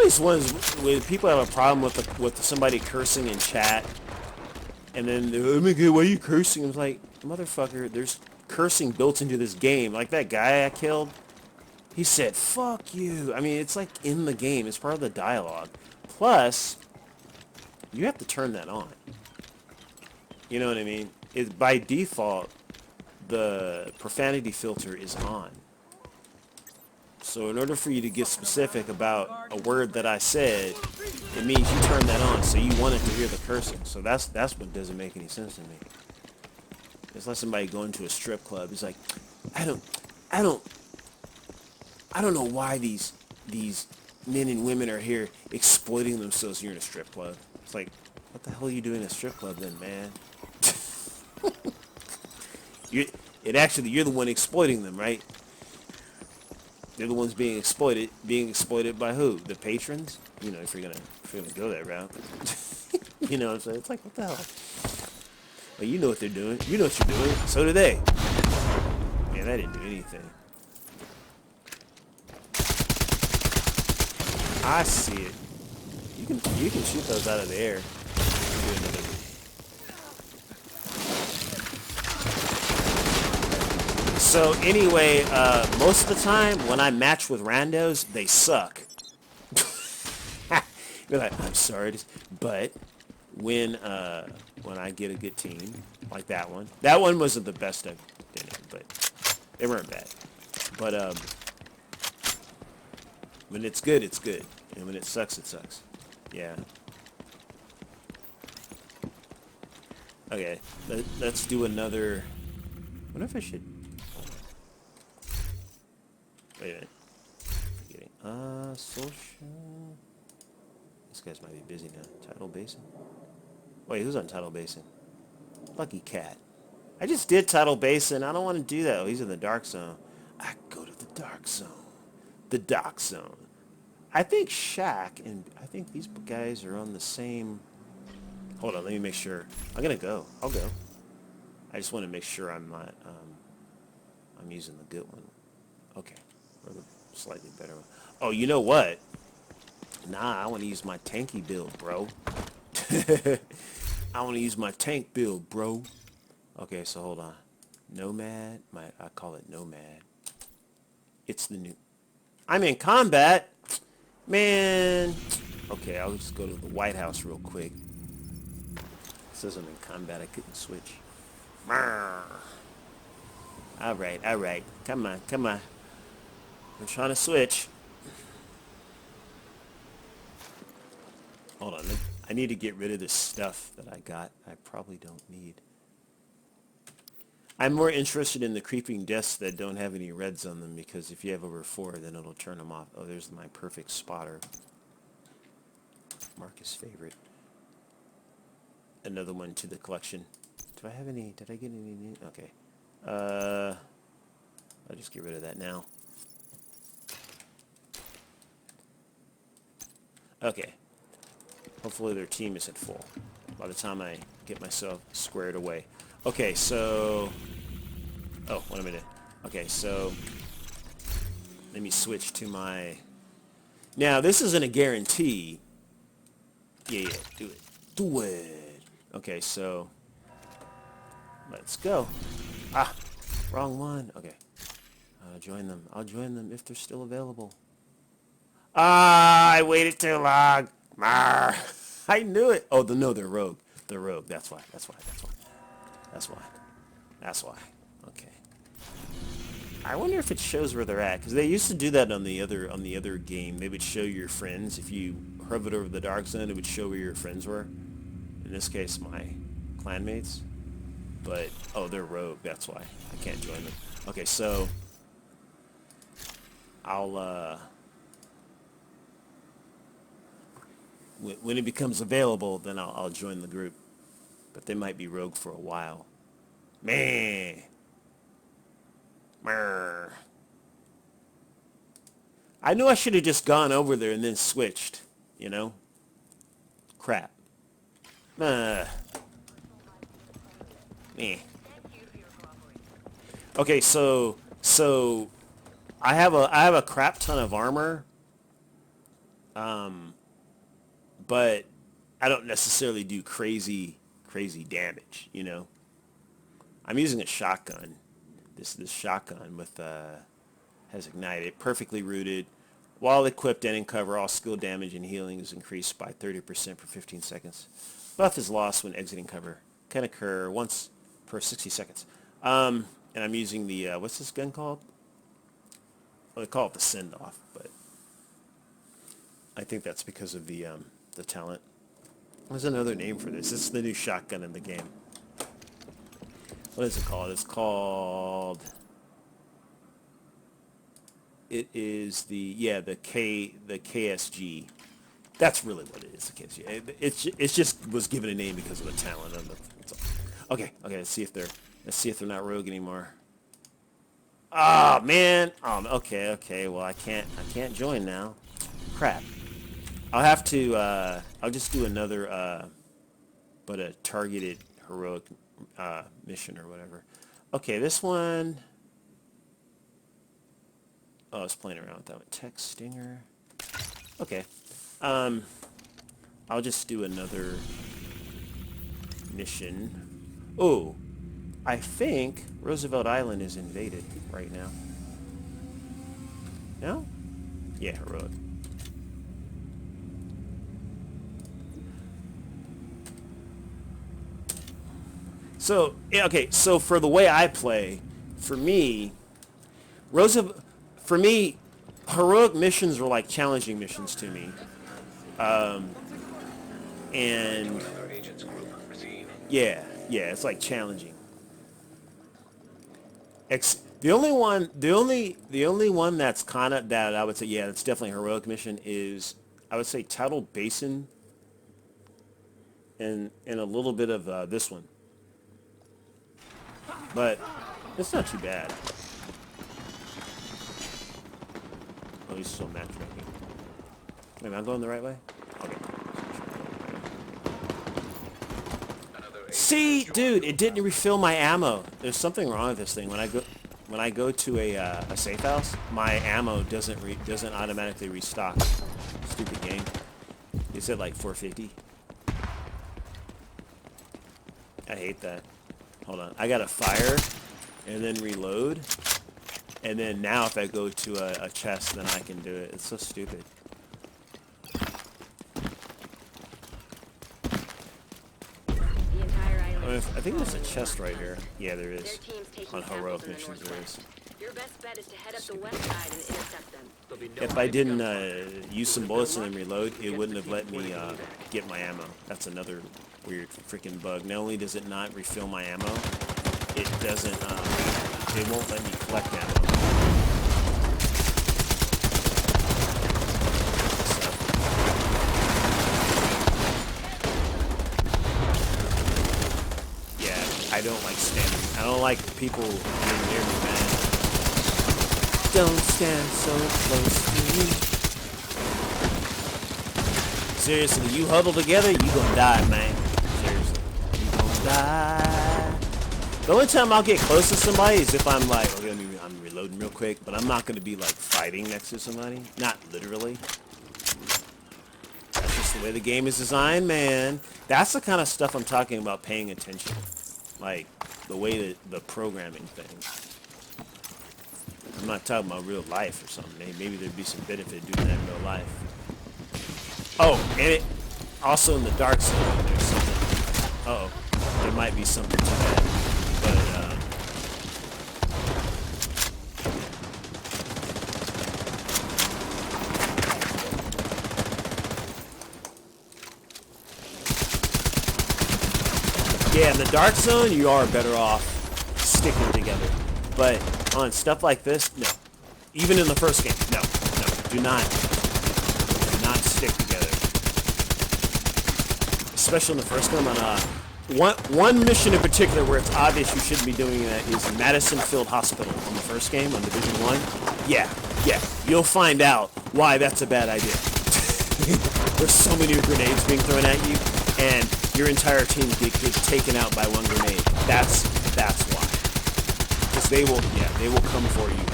These ones when people have a problem with somebody cursing in chat, and then oh my god, why are you cursing? I was like, motherfucker, there's cursing built into this game. Like that guy I killed, he said fuck you. I mean, it's like in the game. It's part of the dialogue. Plus, you have to turn that on. You know what I mean? By default, the profanity filter is on. So in order for you to get specific about a word that I said, it means you turn that on, so you wanted to hear the cursing. So that's what doesn't make any sense to me. It's like somebody going to a strip club. It's like, I don't know why these men and women are here exploiting themselves here in a strip club. It's like, what the hell are you doing in a strip club then, man? You're the one exploiting them, right? They're the ones being exploited. Being exploited by who? The patrons? You know, if you're gonna go that route. You know what I'm saying? It's like, what the hell? Well, you know what they're doing. You know what you're doing. So do they. Man, that didn't do anything. I see it. You can shoot those out of the air. Do another. So anyway, most of the time when I match with randos, they suck. You're like, I'm sorry, but when I get a good team like that one wasn't the best I've been in, but they weren't bad. But when it's good, it's good, and when it sucks, it sucks. Yeah. Okay, let's do another. I wonder if I should. Wait a minute. Forgetting. Social. This guys might be busy now. Tidal Basin. Wait, who's on Tidal Basin? Lucky Cat. I just did Tidal Basin. I don't want to do that. Oh, he's in the dark zone. I go to the dark zone. The dark zone. I think Shaq and I think these guys are on the same. Hold on, let me make sure. I'm gonna go. I'll go. I just want to make sure I'm not. I'm using the good one. Okay. Or the slightly better one. Oh, you know what? Nah, I want to use my tanky build, bro. I want to use my tank build, bro. Okay, so hold on. Nomad. I call it Nomad. It's the new. I'm in combat. Man. Okay, I'll just go to the White House real quick. It says I'm in combat. I couldn't switch. All right. Come on. I'm trying to switch. Hold on. I need to get rid of this stuff that I got. I probably don't need. I'm more interested in the creeping deaths that don't have any reds on them, because if you have over 4, then it'll turn them off. Oh, there's my perfect spotter. Marcus' favorite. Another one to the collection. Do I have any? Did I get any new? Okay. I'll just get rid of that now. Okay. Hopefully their team isn't full by the time I get myself squared away. Okay, so... Oh, what am I doing? Okay, so... Let me switch to my... Now, this isn't a guarantee. Yeah, do it. Do it. Okay, so... Let's go. Ah, wrong one. Okay. Join them. I'll join them if they're still available. Ah, I waited too long. Marr. I knew it. Oh, no, they're rogue. They're rogue. That's why. Okay. I wonder if it shows where they're at, because they used to do that on the other game. They would show your friends. If you hovered over the dark zone, it would show where your friends were. In this case, my clanmates. But oh, they're rogue. That's why I can't join them. Okay, so I'll when it becomes available, then I'll join the group. But they might be rogue for a while. Man. Brr. I knew I should have just gone over there and then switched, you know? Crap. Meh. Okay, so I have a crap ton of armor. But I don't necessarily do crazy damage, you know? I'm using a shotgun. This shotgun with has ignited, perfectly rooted. While equipped and in cover, all skill damage and healing is increased by 30% for 15 seconds. Buff is lost when exiting cover. Can occur once per 60 seconds. And I'm using the what's this gun called? Well, they call it the send-off, but I think that's because of the talent. There's another name for this. This is the new shotgun in the game. What is it called? It's called... It is the KSG. That's really what it is, the KSG. It's just was given a name because of the talent. Okay, let's see if they're not rogue anymore. Oh man. Okay. Well, I can't join now. Crap. I'll have to. I'll just do another, but a targeted heroic mission or whatever. Okay, this one. Oh, I was playing around with that one. Tech Stinger. Okay. I'll just do another mission. Oh, I think Roosevelt Island is invaded right now. No? Yeah, heroic. So, yeah, okay, so for the way I play, for me, heroic missions are like challenging missions to me. And yeah, it's like challenging. The only one that's kind of that I would say, yeah, it's definitely a heroic mission is, I would say, Tidal Basin and a little bit of this one. But it's not too bad. Oh, he's still matchmaking. Wait, am I going the right way? Okay. See, dude, it didn't refill my ammo. There's something wrong with this thing. When I go to a safe house, my ammo doesn't automatically restock. Stupid game. It said like 450. I hate that. Hold on. I gotta fire and then reload. And then now if I go to a chest, then I can do it. It's so stupid. I think there's a chest right here. Yeah, there is. On heroic missions, there is. Your best bet is to head up the west side and intercept them. If I didn't use some bullets and then reload, it wouldn't have let me get my ammo. That's another weird freaking bug. Not only does it not refill my ammo, it doesn't. It won't let me collect ammo. I don't like standing. I don't like people being near me, man. Don't stand so close to me. Seriously, you huddle together, you gonna die, man. Seriously, you die. The only time I'll get close to somebody is if I'm like, okay, I'm reloading real quick, but I'm not going to be like fighting next to somebody. Not literally. That's just the way the game is designed, man. That's the kind of stuff I'm talking about paying attention. Like, the way that the programming thing. I'm not talking about real life or something. Maybe there'd be some benefit doing that in real life. Oh, and it also in the dark zone, there's something. Uh-oh. There might be something to that. But, yeah, in the dark zone, you are better off sticking together. But on stuff like this, no. Even in the first game, no. Do not stick together. Especially in the first game on one mission in particular where it's obvious you shouldn't be doing that is Madison Field Hospital on the first game on Division 1. Yeah. You'll find out why that's a bad idea. There's so many grenades being thrown at you, and your entire team gets taken out by one grenade. That's why. Because they will come for you.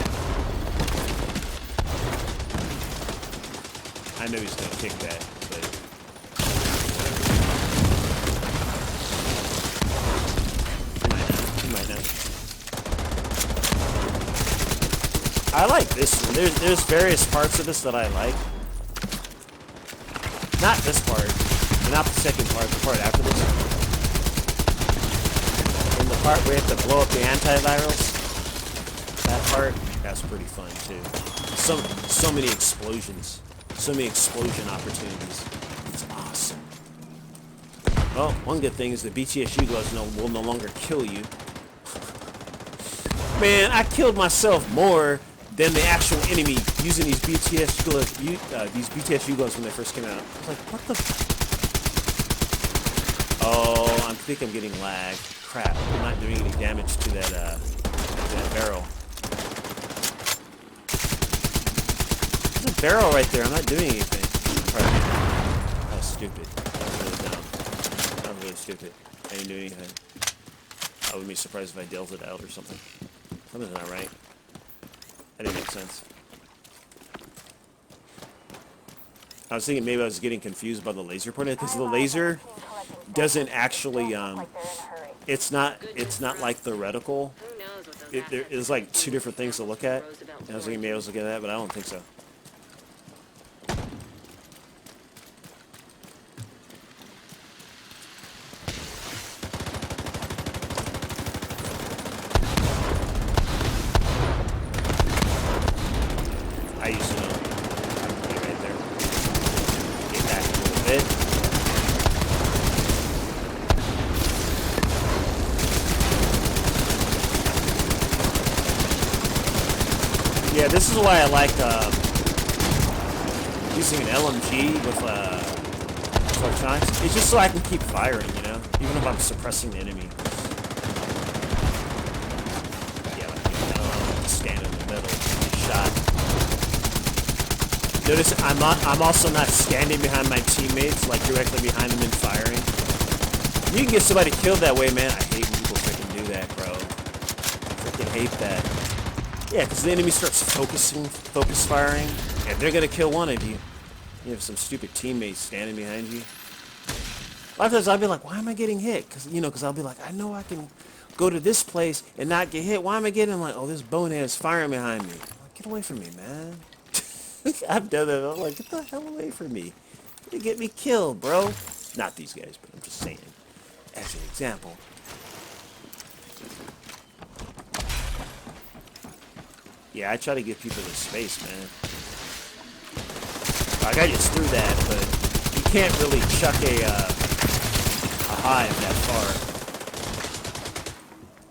I know he's gonna kick that, but he might not. I like this one. There's various parts of this that I like. Not this part. Not the second part, the part after this. And the part where you have to blow up the antivirals. That part, that's pretty fun too. So many explosions. So many explosion opportunities. It's awesome. Well, one good thing is the BTSU gloves will no longer kill you. Man, I killed myself more than the actual enemy using these BTSU gloves when they first came out. I was like, what the? Oh, I think I'm getting lag. Crap, I'm not doing any damage to that barrel. There's a barrel right there. I'm not doing anything. That was stupid. That was really dumb. That was really stupid. I didn't do anything. I wouldn't be surprised if I dealt it out or something. Something's not right. That didn't make sense. I was thinking maybe I was getting confused by the laser pointer because the laser doesn't actually it's not like the reticle. There's like two different things to look at. And I was thinking maybe I was looking at that, but I don't think so. I used to know. Get right there. Get back a little bit. Yeah, this is why I like using an LMG with electronics. It's just so I can keep firing, you know, even if I'm suppressing the enemy. Yeah, like, I don't stand in the middle and get shot. Notice I'm also not standing behind my teammates, like directly behind them and firing. You can get somebody killed that way, man. I hate when people freaking do that, bro. I freaking hate that. Yeah, because the enemy starts focus firing, and they're gonna kill one of you. You have some stupid teammates standing behind you. A lot of times I'll be like, why am I getting hit? Because I'll be like, I know I can go to this place and not get hit. Why am I getting? I'm like, oh, this bonehead is firing behind me. I'm like, get away from me, man. I've done that. I'm like, get the hell away from me. You get me killed, bro. Not these guys, but I'm just saying, as an example. Yeah, I try to give people the space, man. Like, I just threw that, but you can't really chuck a hive that far.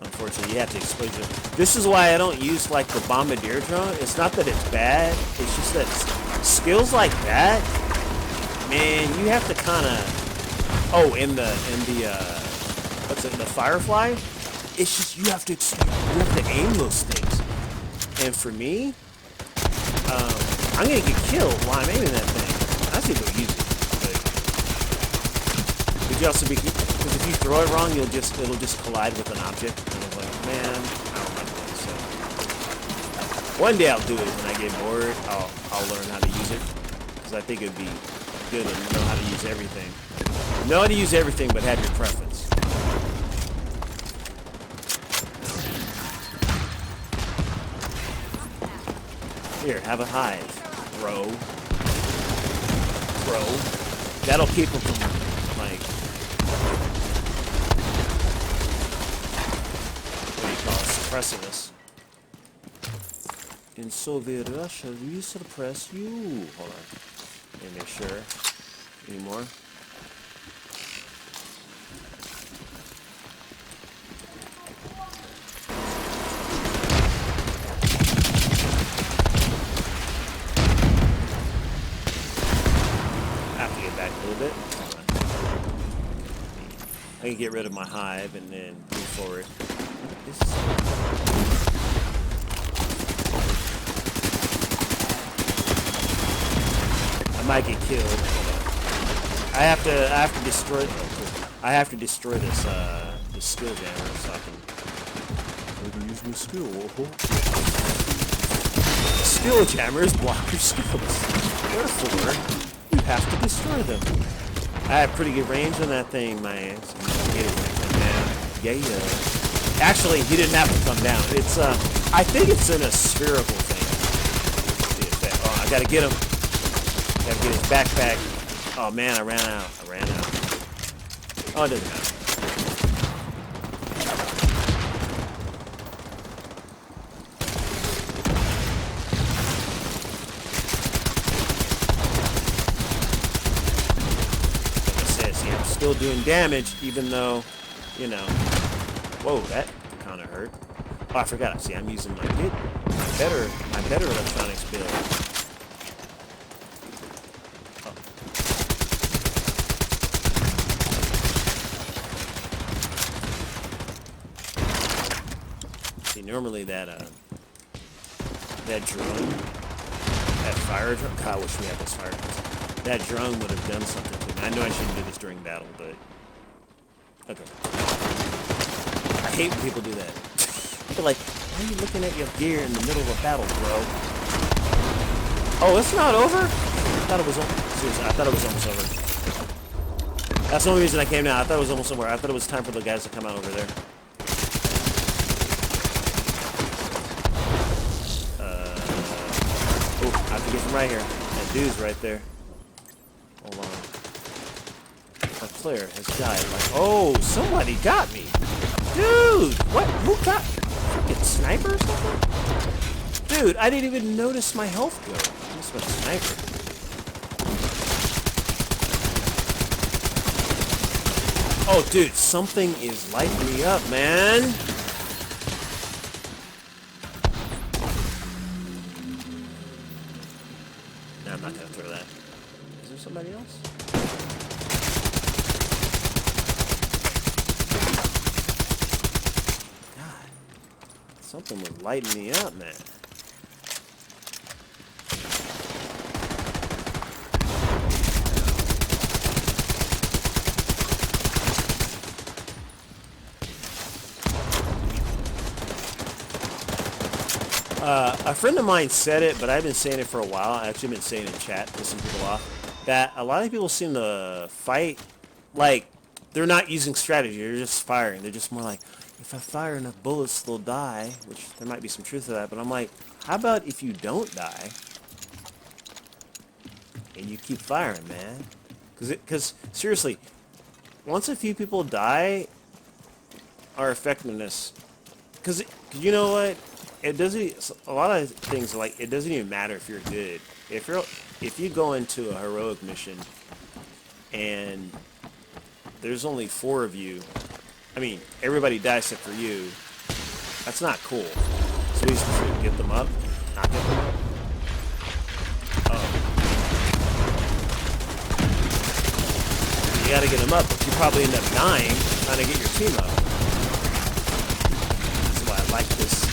Unfortunately, you have to explode it. This is why I don't use, like, the bombardier drone. It's not that it's bad. It's just that skills like that, man, you have to kind of... Oh, in the Firefly, it's just you have to aim those things. And for me, I'm gonna get killed while I'm aiming that thing. I think go easy, but could you also be Because if you throw it wrong, it'll just collide with an object. And I'm like, man, I don't like that. So one day I'll do it when I get bored. I'll learn how to use it. Because I think it'd be good to know how to use everything. Know how to use everything, but have your preference. Here, have a hive, bro. That'll keep them from, like, what do you call it, suppressing us. In Soviet Russia, we suppress you. Hold on. Let me make sure. Any more? Bit. I can get rid of my hive and then move forward. I might get killed. I have to destroy. I have to destroy this this skill jammer so I can use my skill. Skill jammers block your skills. Therefore, you have to destroy them. I have pretty good range on that thing, man. So get it, man. Yeah. Actually, he didn't have to come down. It's I think it's in a spherical thing. Oh, I gotta get him. Gotta get his backpack. Oh man, I ran out. Oh, it doesn't matter. Still doing damage, even though, you know. Whoa, that kind of hurt. Oh, I forgot. See, I'm using my better electronics build. Oh. See, normally that drone, that fire drone. God, I wish we had those fire drones. That drone would have done something to me. I know I shouldn't do this during battle, but okay. I hate when people do that. They're like, why are you looking at your gear in the middle of a battle, bro? Oh, it's not over? I thought it was seriously, I thought it was almost over. That's the only reason I came down. I thought it was almost over. I thought it was time for the guys to come out over there. Oh, I have to get from right here. That dude's right there. Hold on. My player has died. Like, oh, somebody got me. Dude, what? Who got me? Freaking sniper or something? Dude, I didn't even notice my health go. This was a sniper. Oh, dude, something is lighting me up, man. No, I'm not gonna throw that. Is there somebody else? God, something was lighting me up, man. A friend of mine said it, but I've been saying it for a while. I've actually been saying it in chat, pissing people off, that a lot of people seem to fight like they're not using strategy. They're just firing. They're just more like, if I fire enough bullets, they'll die, which there might be some truth to that. But I'm like, how about if you don't die and you keep firing, man? Because seriously, once a few people die, our effectiveness, because you know what? It doesn't. A lot of things, like, it doesn't even matter if you're good. If you go into a heroic mission and there's only 4 of you, I mean, everybody dies except for you. That's not cool. So we supposed to get them up, not get them up. Oh, you got to get them up, but you probably end up dying trying to get your team up. That's why I like this.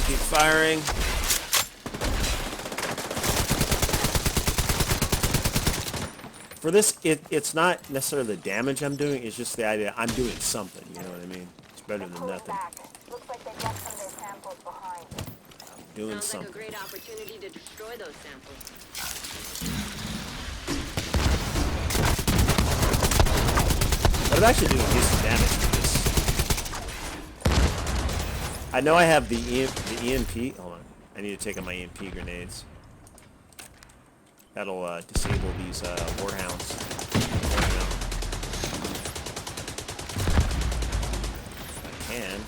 Keep firing. For this, it's not necessarily the damage I'm doing, it's just the idea I'm doing something, you know what I mean? It's better than nothing. Looks like they left some of their samples behind. Doing Sounds like a something. great opportunity to destroy those samples. But I'm actually doing decent damage to this. I know I have the EMP. Hold on. I need to take out my EMP grenades. That'll disable these warhounds. If I can.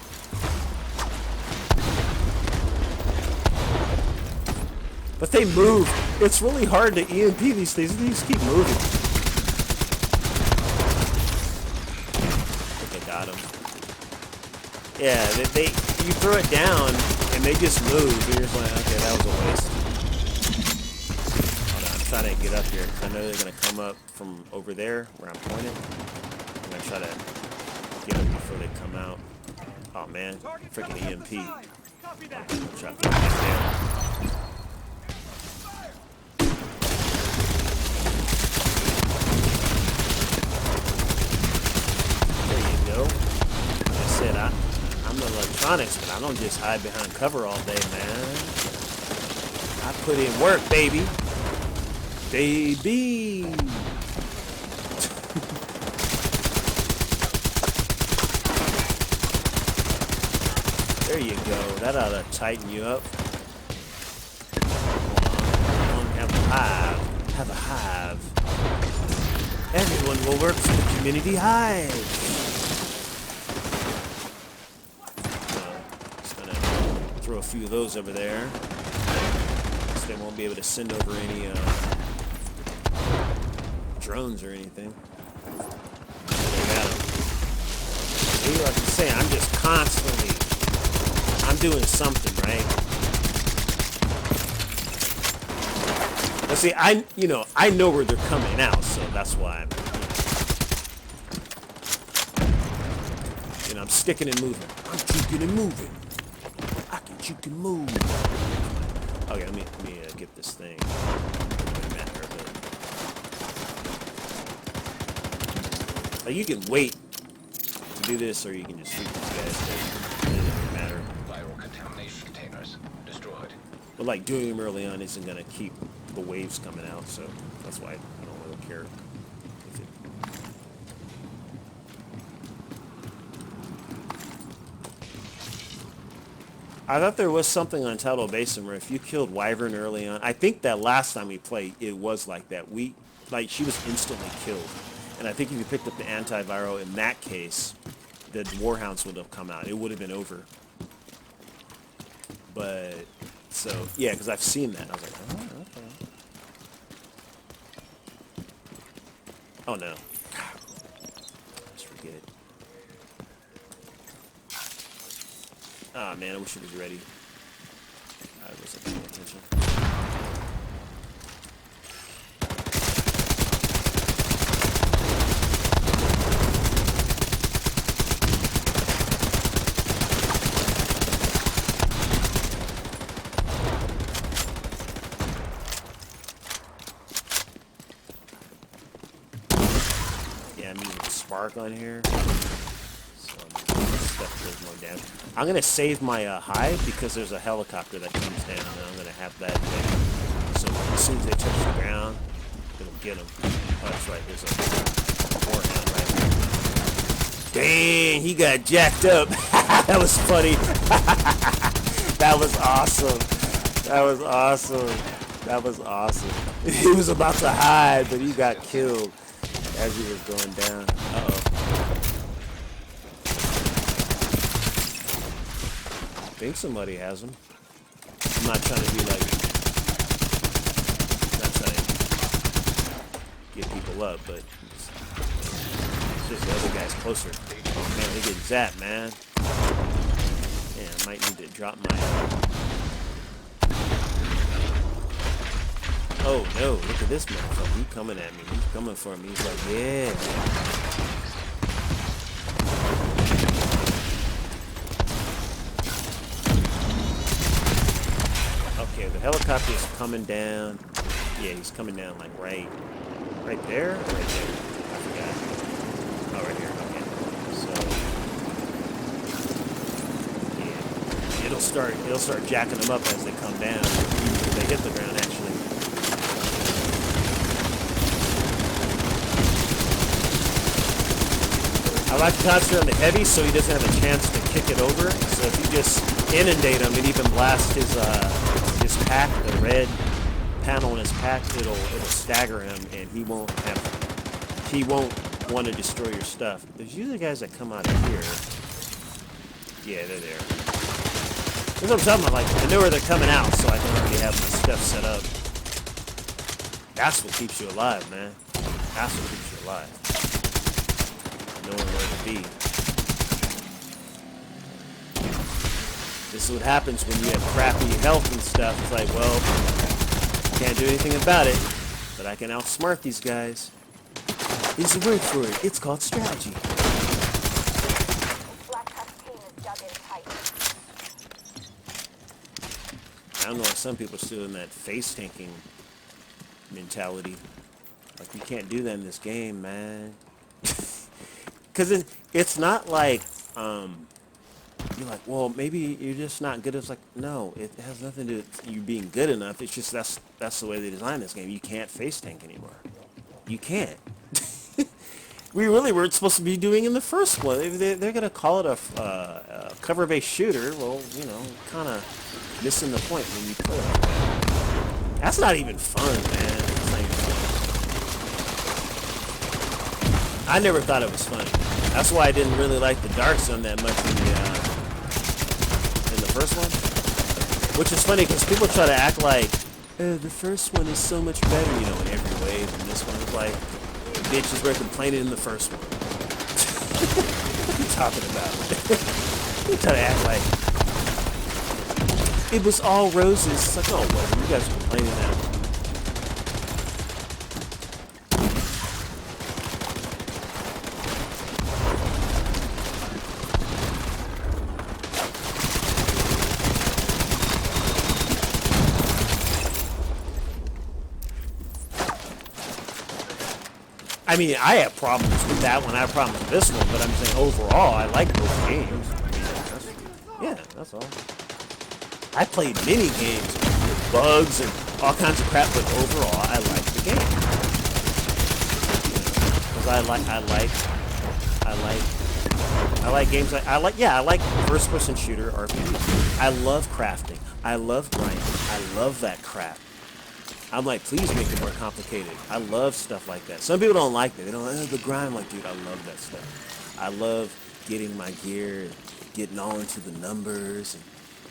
But they move. It's really hard to EMP these things. These keep moving. I think I got them. Yeah, you throw it down and they just move. You're just like, okay, that was a waste. Hold on, I'm trying to get up here. I know they're gonna come up from over there where I'm pointed. I'm gonna try to get them before they come out. Oh man, freaking EMP. I'm trying to get down. I'm the electronics, but I don't just hide behind cover all day, man. I put in work, baby. Baby. There you go. That ought to tighten you up. Have a hive. Have a hive. Everyone will work for the community hive. Throw a few of those over there. So they won't be able to send over any drones or anything. They got them. See, like I'm saying, I'm just constantly, I'm doing something, right? But see, I know where they're coming out, so that's why I'm sticking and moving. I'm kicking and moving. You can move. Okay, let me get this thing. Like you can wait to do this, or you can just shoot these guys. It doesn't matter. Viral contamination containers destroyed. But like doing them early on isn't gonna keep the waves coming out, so that's why I don't really care. I thought there was something on Tidal Basin where if you killed Wyvern early on, I think that last time we played, it was like that. She was instantly killed. And I think if you picked up the antiviral in that case, the Warhounds would have come out. It would have been over. But, so, yeah, because I've seen that. I was like, oh, okay. Oh, no. Let's forget it. Ah, man, I wish it was ready. I wasn't paying attention. Yeah, I'm using Spark on here. Does more damage. I'm gonna save my hive because there's a helicopter that comes down, and I'm gonna have that there. So as soon as they touch the ground, it'll get them. Oh, that's right. There's a warhound right there. Dang, he got jacked up. That was funny. That was awesome. That was awesome. That was awesome. He was about to hide, but he got killed as he was going down. Uh-oh. I think somebody has them. I'm not trying to be like, not trying to get people up, but it's just the other guy's closer. Oh man, they get zapped, man. Yeah, I might need to drop my. Oh no, look at this motherfucker. He's coming at me. He's coming for me. He's like, yeah. Okay, the helicopter is coming down. Yeah, he's coming down like right Right there? Right there. I forgot. Oh, right here. Okay. So, yeah. It'll start jacking them up as they come down. They hit the ground, actually. I like to concentrate on the heavy so he doesn't have a chance to kick it over. So if you just inundate him and even blast his pack, the red panel in his pack, it'll stagger him and he won't want to destroy your stuff. There's usually guys that come out of here. Yeah, they're there. That's what I'm talking about. Like, I know where they're coming out, so I can already have my stuff set up. That's what keeps you alive, man. That's what keeps you alive. Knowing where to be. This is what happens when you have crappy health and stuff. It's like, well, can't do anything about it, but I can outsmart these guys. There's a word for it. It's called strategy. I don't know why some people are still in that face tanking mentality. Like, you can't do that in this game, man. Because it's not like, you're like, well, maybe you're just not good. It's like, no, it has nothing to do with you being good enough. It's just that's the way they designed this game. You can't face tank anymore. You can't. We really weren't supposed to be doing in the first one. They're going to call it a cover-based shooter. Well, you know, kind of missing the point when you play like that. That's not even fun, man. It's not even fun. I never thought it was funny. That's why I didn't really like the Dark Zone that much in the first one. Which is funny because people try to act like, the first one is so much better, you know, in every way than this one. It's like, bitches were complaining in the first one. What are you talking about? You try to act like it was all roses. It's like, oh, well, you guys are complaining now. I mean, I have problems with that one. I have problems with this one, but I'm saying overall, I like both games. Yeah, that's all. I played many games with bugs and all kinds of crap, but overall, I like the game. Because I like games. I like first-person shooter RPG. I love crafting. I love grinding. I love that crap. I'm like, please make it more complicated. I love stuff like that. Some people don't like that. They don't like the grind. I'm like, dude, I love that stuff. I love getting my gear, and getting all into the numbers, and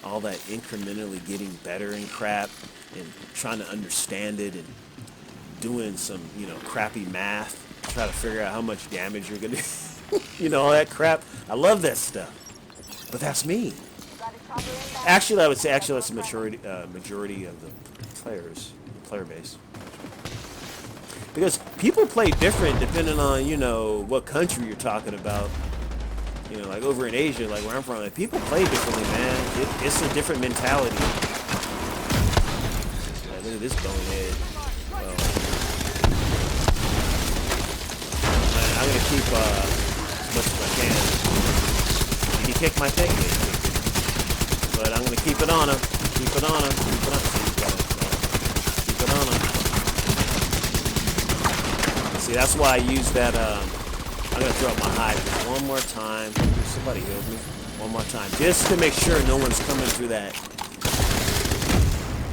all that incrementally getting better and crap, and trying to understand it, and doing some, you know, crappy math, try to figure out how much damage you're gonna, you know, all that crap. I love that stuff. But that's me. Actually, I would say that's the majority of the players. Player base, because people play different depending on, you know, what country you're talking about. You know, like over in Asia, like where I'm from, like, people play differently, man. It's a different mentality. Like, look at this bonehead. Well, man, I'm gonna keep as much as I can. Did he kick my thing? But I'm gonna keep it on him. Keep it on him. Keep it on him. See, that's why I use that, I'm going to throw up my hide one more time. Somebody healed me. One more time. Just to make sure no one's coming through that,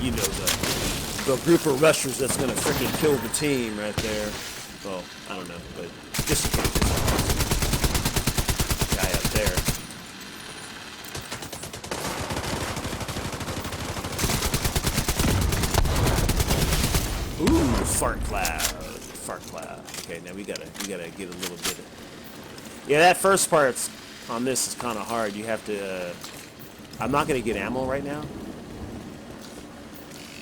you know, the group of rushers that's going to freaking kill the team right there. Well, I don't know, but just in case. Guy up there. Ooh, fart cloud. Fart cloud. Okay, now we gotta get a little bit of... Yeah, that first part on this is kind of hard. You have to... I'm not gonna get ammo right now.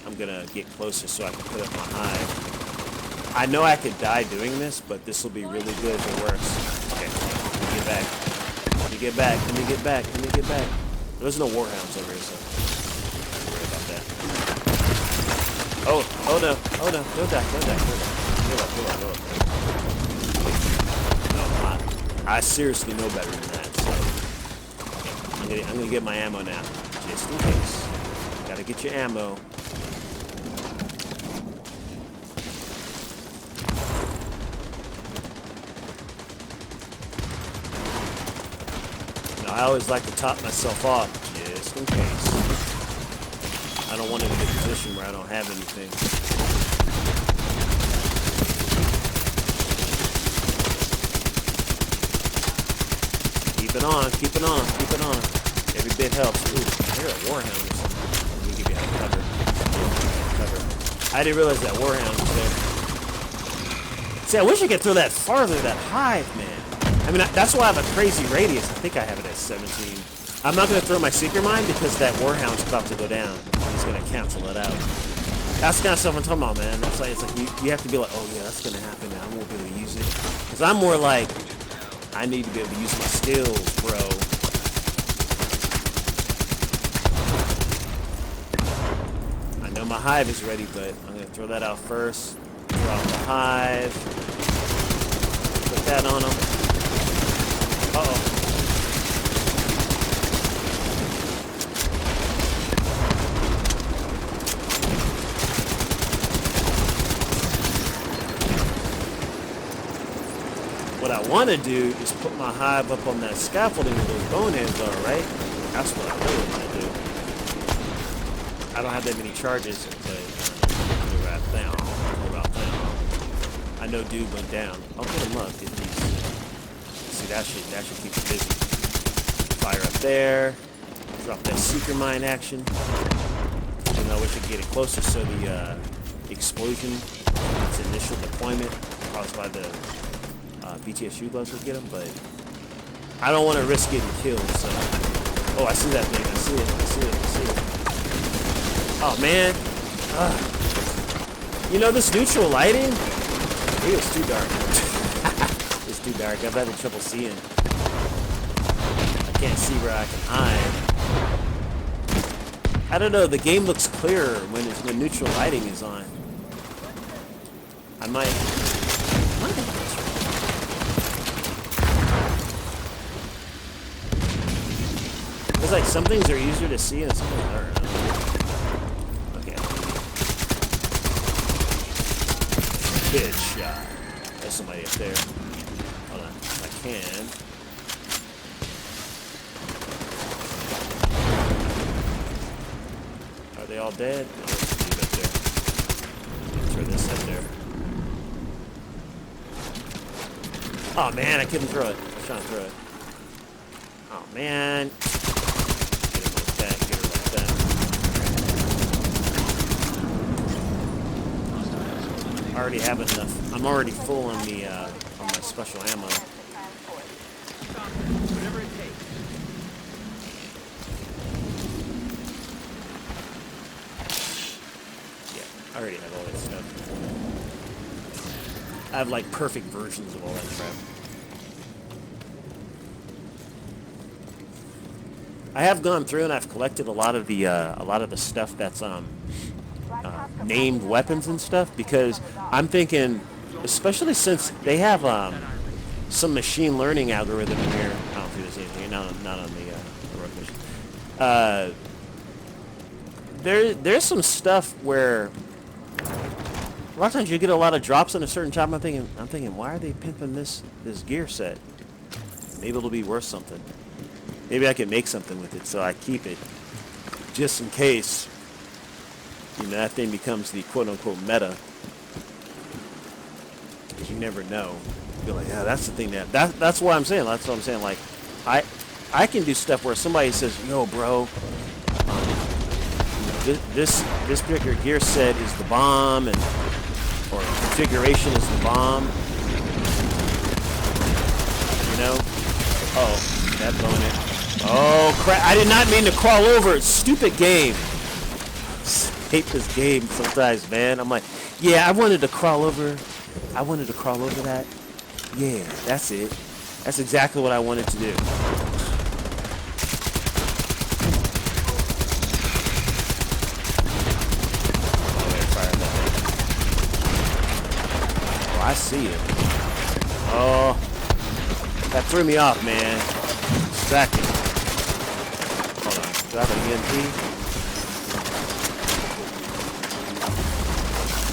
I'm gonna get closer so I can put up my hive. I know I could die doing this, but this will be really good if it works. Okay, let me get back. Let me get back. Let me get back. Let me get back. There's no warhounds over here, so don't worry about that. Oh no. Oh no. Don't die. Don't die. Don't die. Hold up. No, I seriously know better than that, so I'm gonna get my ammo now, just in case. Gotta get your ammo. Now, I always like to top myself off, just in case. I don't want to be in a position where I don't have anything. Keep it on, keep it on, keep it on. Every bit helps. Ooh, I hear a warhound or something. Let me give you a cover. I didn't realize that warhound was there. See, I wish I could throw that farther, that hive, man. I mean, that's why I have a crazy radius. I think I have it at 17. I'm not going to throw my seeker mine because that warhound's about to go down. He's going to cancel it out. That's the kind of stuff I'm talking about, man. That's like, it's like you have to be like, oh yeah, that's going to happen. I won't be able to use it. Because I'm more like, I need to be able to use my skills, bro. I know my hive is ready, but I'm going to throw that out first. Drop the hive. Put that on him. Uh-oh. What I want to do is put my hive up on that scaffolding where those boneheads are, right? That's what I really want to do. I don't have that many charges, but I know dude went down. I'll put him up. Get these. See, that should keep him busy. Fire up there. Drop that seeker mine action. And I wish I could get it closer so the explosion, its initial deployment caused by the BTSU gloves would get him, but I don't want to risk getting killed, so... Oh, I see that thing. I see it. Oh, man. You know, this neutral lighting? It was too dark. It's too dark. I'm having trouble seeing. I can't see where I can hide. I don't know. The game looks clearer when neutral lighting is on. I might... It's like some things are easier to see and some things aren't. Okay. Good shot. There's somebody up there. Hold on. If I can. Are they all dead? No, there's a dude up there. Throw this up there. Oh man, I couldn't throw it. I was trying to throw it. Oh man. I already have enough. I'm already full on the on my special ammo. Whatever it takes. Yeah, I already have all that stuff. I have like perfect versions of all that crap. I have gone through and I've collected a lot of the stuff that's named weapons and stuff, because I'm thinking, especially since they have some machine learning algorithm in here. I don't think there's anything, not on the road mission. There's some stuff where a lot of times you get a lot of drops on a certain job. I'm thinking, why are they pimping this gear set? Maybe it'll be worth something. Maybe I can make something with it, so I keep it just in case. You know, that thing becomes the quote-unquote meta. Because you never know. You're like, yeah, that's the thing that's what I'm saying. That's what I'm saying. Like, I can do stuff where somebody says, yo, bro, this particular gear set is the bomb, or configuration is the bomb. You know? Oh, that bonnet. Oh, crap. I did not mean to crawl over it. Stupid game. Hate this game sometimes, man. I'm like, yeah, I wanted to crawl over that. Yeah, that's it. That's exactly what I wanted to do. see it. Oh, that threw me off, man. Distracted. Hold on. Do I have an EMP?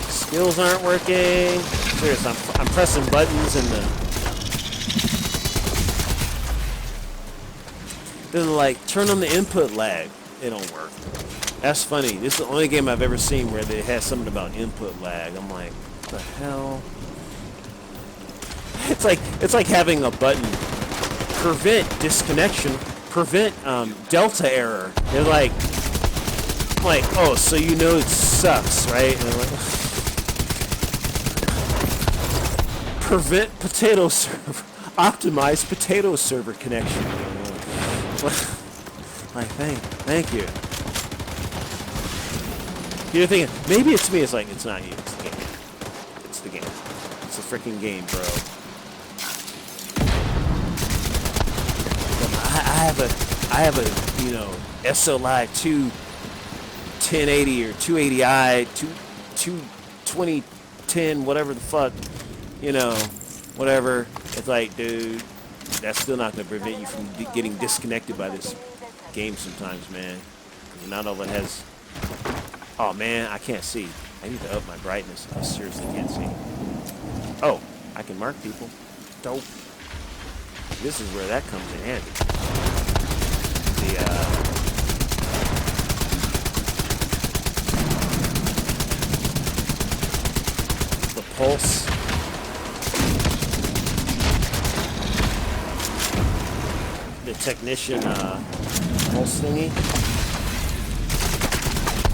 Skills aren't working. Seriously, I'm pressing buttons and then like turn on the input lag. It don't work. That's funny. This is the only game I've ever seen where they had something about input lag. I'm like, what the hell? It's like having a button prevent disconnection, prevent delta error. They're like, oh, so you know it sucks, right? And they're like, prevent potato server, optimize potato server connection. Like, thank you. You're thinking, maybe it's me. It's like, it's not you. It's the game. It's the game. It's the freaking game, bro. I have a, you know, SLI 2 1080 or 280i, 2010, whatever the fuck, you know, whatever. It's like, dude, that's still not going to prevent you from getting disconnected by this game sometimes, man. Because not all it has... Oh, man, I can't see. I need to up my brightness. I seriously can't see. Oh, I can mark people. Dope. This is where that comes in handy. The pulse. The technician pulse thingy.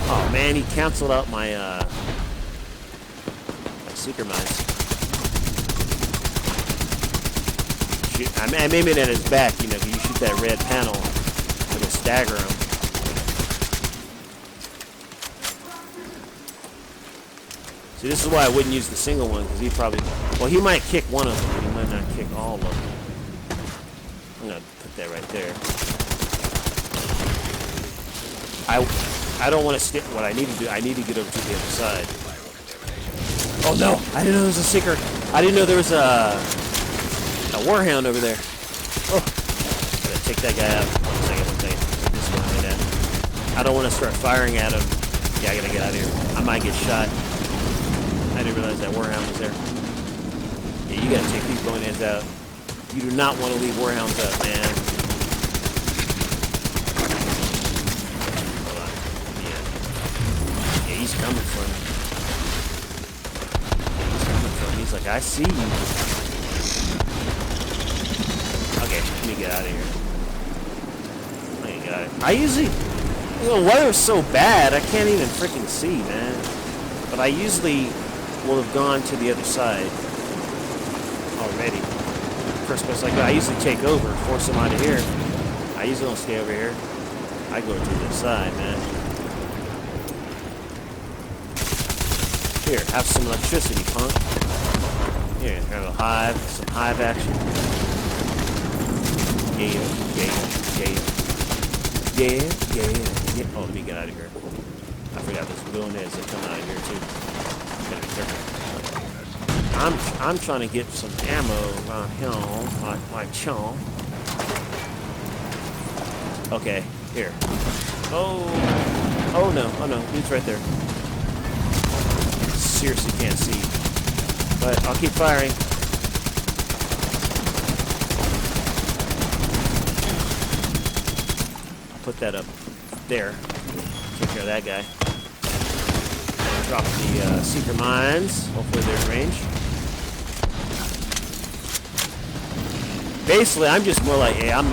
Oh man, he canceled out my seeker mines. I made it at his back, you know, 'cause you shoot that red panel, it'll stagger him. See, this is why I wouldn't use the single one, because he probably, well, he might kick one of them, but he might not kick all of them. I'm gonna put that right there. I don't want to stick. What I need to do, I need to get over to the other side. Oh no! I didn't know there was a seeker. I didn't know there was a warhound over there. Oh, gotta take that guy out. One second. This one right now. I don't want to start firing at him. Yeah, I gotta get out of here. I might get shot. I didn't realize that warhound was there. Yeah, you gotta take these boneheads out. You do not want to leave warhounds up, man. He's coming for me. He's coming for me. He's like, I see you. Okay, let me get out of here. I usually, you know, weather's so bad, I can't even freaking see, man. But I usually will have gone to the other side already. First place like that, I usually take over, force them out of here. I usually don't stay over here. I go to the other side, man. Here, have some electricity, punk. Here, have a hive, some hive action. Yeah. Oh, let me get out of here. I forgot there's billionaires that come out of here too. Gotta be careful. I'm trying to get some ammo around here, my chum. Okay, here. Oh no, he's right there. Seriously can't see, but I'll keep firing. I'll put that up there. Take care of that guy. Drop the seeker mines. Hopefully they're in range. Basically, I'm just more like, hey, I'm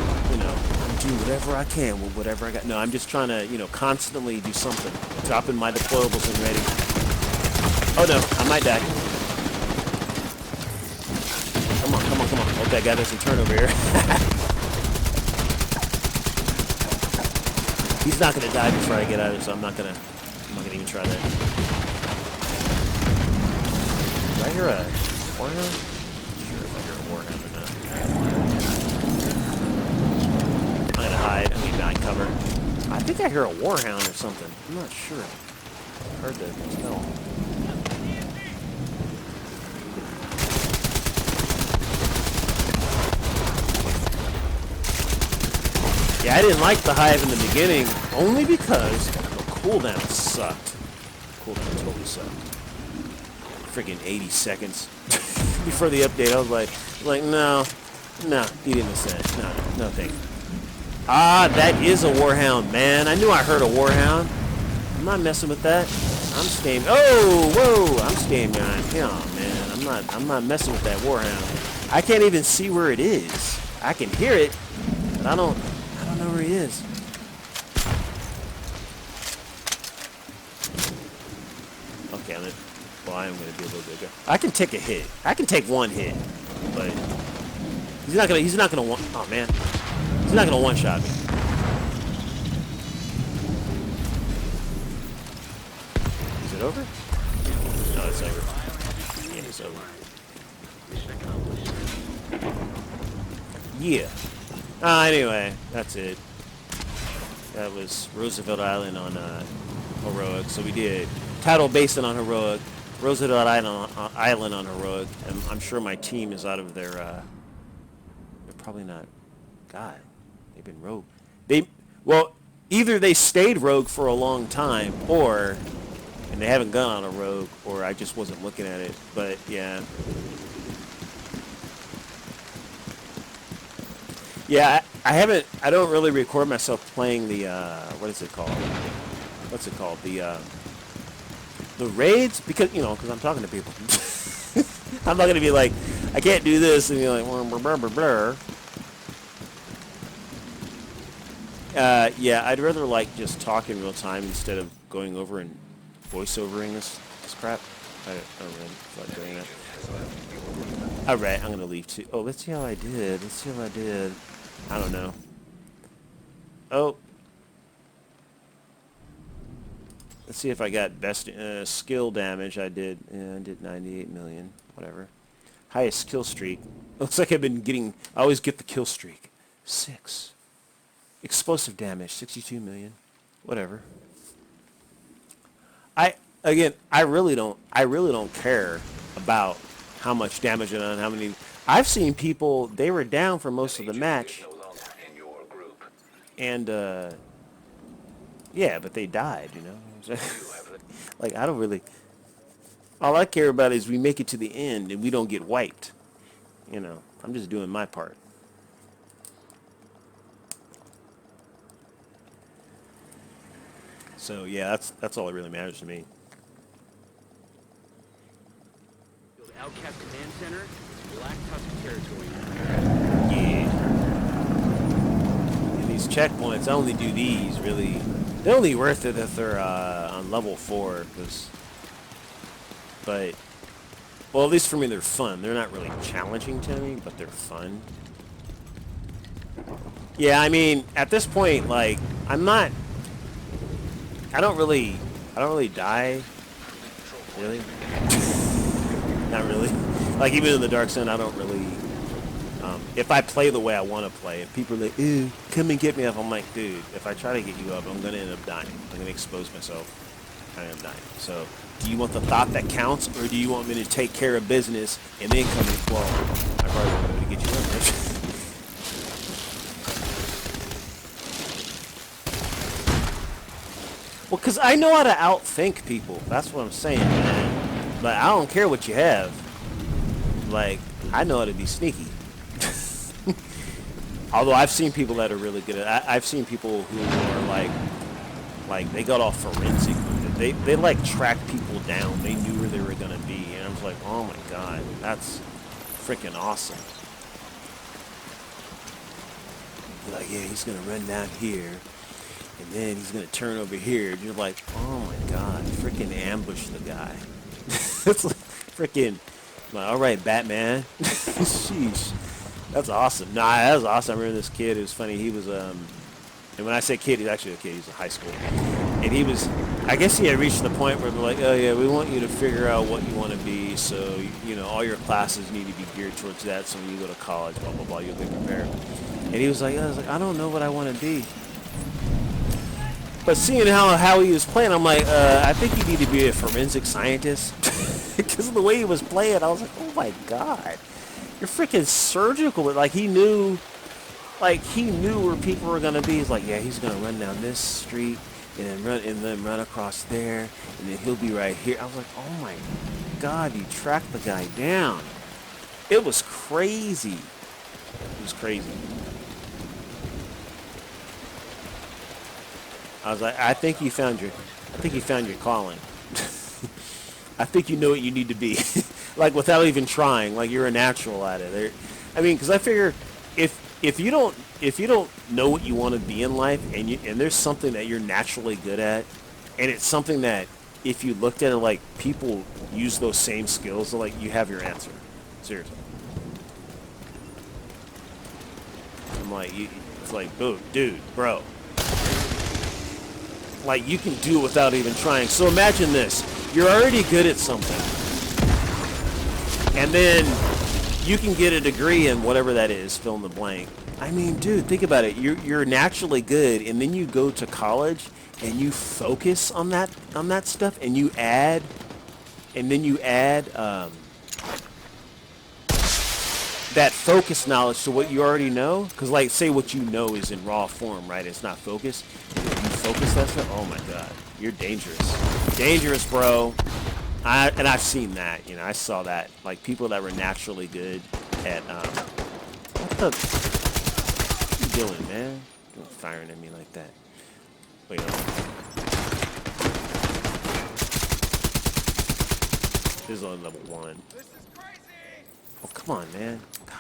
do whatever I can with whatever I got. No, I'm just trying to, constantly do something. Dropping my deployables and ready. Oh no, I might die. Come on. Hope that guy doesn't turn over here. He's not gonna die before I get out of here, so I'm not gonna even try that. Did I hear a warhound? I'm not sure if I hear a warhound or not. I'm gonna hide. I'm gonna behind cover. I think I hear a warhound or something. I'm not sure. I heard the smell. Yeah, I didn't like the Hive in the beginning, only because the cooldown sucked. Cooldown totally sucked. Freaking 80 seconds before the update. I was like, no, you didn't miss that. No, thank you. Ah, that is a Warhound, man. I knew I heard a Warhound. I'm not messing with that. I'm staying. Oh, whoa! I'm staying behind him, man. I'm not messing with that Warhound. I can't even see where it is. I can hear it, but I don't know where he is. Okay, I am gonna be a little bit. I can take a hit. I can take one hit, but he's not gonna one. Oh man, he's not gonna one-shot me. Is it over? No, it's over. Yeah, it's over. Yeah. Anyway, that's it. That was Roosevelt Island on Heroic. So we did title based on Heroic, Roosevelt Island on Heroic, and I'm sure my team is out of their. They're probably not. God, they've been rogue. Well, either they stayed rogue for a long time, and they haven't gone on a rogue, or I just wasn't looking at it. But yeah. Yeah, I don't really record myself playing the, what is it called? What's it called? The raids? Because I'm talking to people. I'm not going to be like, I can't do this, and you're like, blah, blah, blah, blah. Yeah, I'd rather like just talk in real time instead of going over and voiceovering this crap. I don't really feel like doing that. Alright, I'm going to leave too. Oh, let's see how I did. I don't know. Oh. Let's see if I got best skill damage. I did 98 million. Whatever. Highest kill streak. Looks like I've been getting... I always get the kill streak. 6. Explosive damage. 62 million. Whatever. I really don't care about how much damage and how many... I've seen people, they were down for most of the match. And, yeah, but they died, Like, I don't really... All I care about is we make it to the end and we don't get wiped. I'm just doing my part. So, yeah, that's all that really matters to me. Outcast Command Center, Black Tusk territory. Yeah. And these checkpoints, I only do these, really. They're only worth it if they're on level 4, but, well, at least for me, they're fun. They're not really challenging to me, but they're fun. Yeah, I mean, at this point, like, I don't really die, really. Not really. Like, even in the Dark Sun, I don't really... if I play the way I want to play, if people are like, ew, come and get me up, I'm like, dude, if I try to get you up, I'm going to end up dying. I'm going to expose myself. I am dying. So, do you want the thought that counts, or do you want me to take care of business and then come in? Well, I probably won't be able to get you up there. Well, because I know how to outthink people. That's what I'm saying, man. But I don't care what you have. Like, I know how to be sneaky. Although I've seen people that are really good at... I've seen people who are like they got all forensic. They like tracked people down. They knew where they were going to be. And I was like, oh my god, that's freaking awesome. Like, yeah, he's going to run down here. And then he's going to turn over here. And you're like, oh my god, freaking ambush the guy. It's like freaking, like, all right, Batman. Sheesh, that's awesome. Nah, that was awesome. I remember this kid. It was funny. He was and when I say kid, he's actually a kid. He's in high school, and he was. I guess he had reached the point where they're like, oh yeah, we want you to figure out what you want to be. So all your classes need to be geared towards that. So when you go to college, blah blah blah, you'll be prepared. And he was like, I don't know what I want to be. But seeing how he was playing, I'm like, I think you need to be a forensic scientist. Because of the way he was playing, I was like, oh my god. You're freaking surgical. Like, he knew, like he knew where people were gonna be. He's like, yeah, he's gonna run down this street and then run across there, and then he'll be right here. I was like, oh my God, you tracked the guy down. It was crazy. It was crazy. I was like, I think you found your calling. I think you know what you need to be, like without even trying. Like you're a natural at it. I mean, because I figure if you don't know what you want to be in life, and there's something that you're naturally good at, and it's something that if you looked at it like people use those same skills, so like you have your answer. Seriously. I'm like, it's like, dude, bro. Like, you can do it without even trying. So imagine this. You're already good at something. And then you can get a degree in whatever that is, fill in the blank. I mean, dude, think about it. You're naturally good, and then you go to college and you focus on that stuff, and you add that focus knowledge to what you already know. Because, like, say what you know is in raw form, right? It's not focused. If you focus that stuff, oh my God, you're dangerous. Dangerous, bro. I've seen that. You know, I saw that. Like, people that were naturally good at, what the you doing, man? Don't firing at me like that. Wait, this is on level 1. This is crazy! Oh, come on, man. God.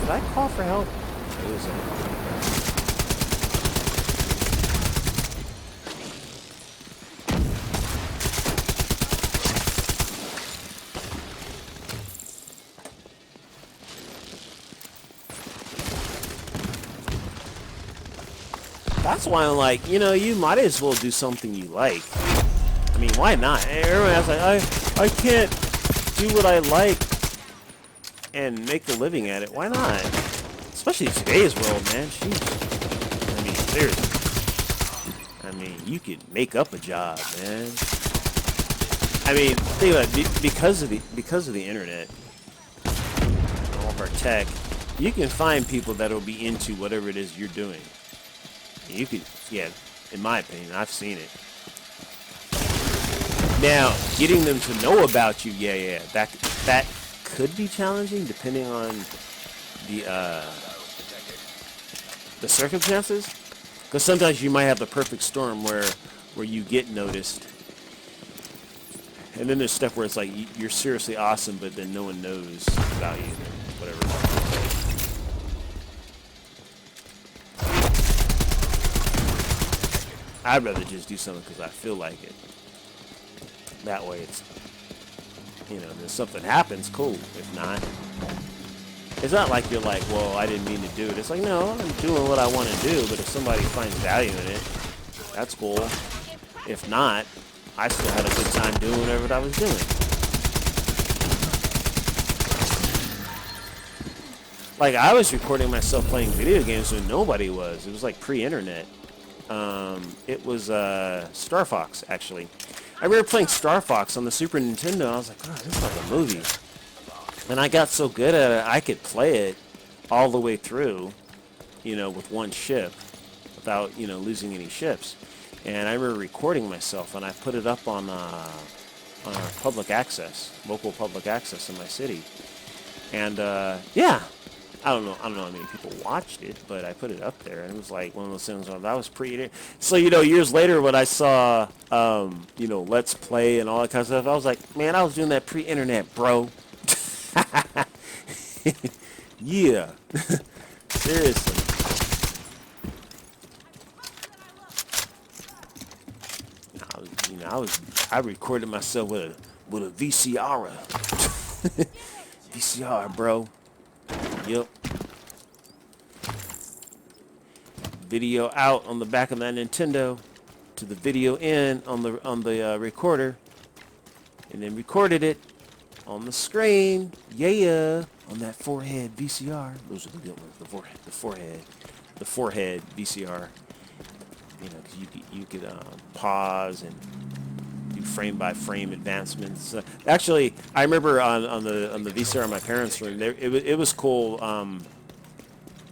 Did I call for help? It was That's why I'm like, you know, you might as well do something you like. I mean, why not? Everyone else like, I can't do what I like and make a living at it. Why not? Especially in today's world, man. Jeez. I mean, seriously. I mean, you could make up a job, man. I mean, think about it. Because of the internet, all of our tech, you can find people that'll be into whatever it is you're doing. You could, yeah, in my opinion, I've seen it. Now, getting them to know about you, yeah, that could be challenging depending on the circumstances. Because sometimes you might have the perfect storm where you get noticed, and then there's stuff where it's like you're seriously awesome, but then no one knows about you, whatever. I'd rather just do something because I feel like it. That way it's, you know, if something happens, cool. If not, it's not like you're like, well, I didn't mean to do it. It's like, no, I'm doing what I want to do, but if somebody finds value in it, that's cool. If not, I still had a good time doing whatever I was doing. Like, I was recording myself playing video games when nobody was. It was like pre-internet. It was Star Fox, actually. I remember playing Star Fox on the Super Nintendo. I was like, oh, this is like a movie. And I got so good at it, I could play it all the way through, you know, with one ship without, you know, losing any ships. And I remember recording myself, and I put it up on our public access, local public access in my city. And yeah. I don't know how many people watched it, but I put it up there, and it was like one of those things that was pretty. So, you know, years later when I saw, you know, Let's Play and all that kind of stuff, I was like, man, I was doing that pre-internet, bro. Yeah. Seriously. I recorded myself with a VCR. VCR, bro. Yep. Video out on the back of that Nintendo to the video in on the recorder, and then recorded it on the screen. Yeah, on that forehead VCR. Those are the good ones. The forehead VCR. You know, 'cause you could pause and do frame by frame advancements. Actually, I remember on the VCR in my parents' room, it was cool.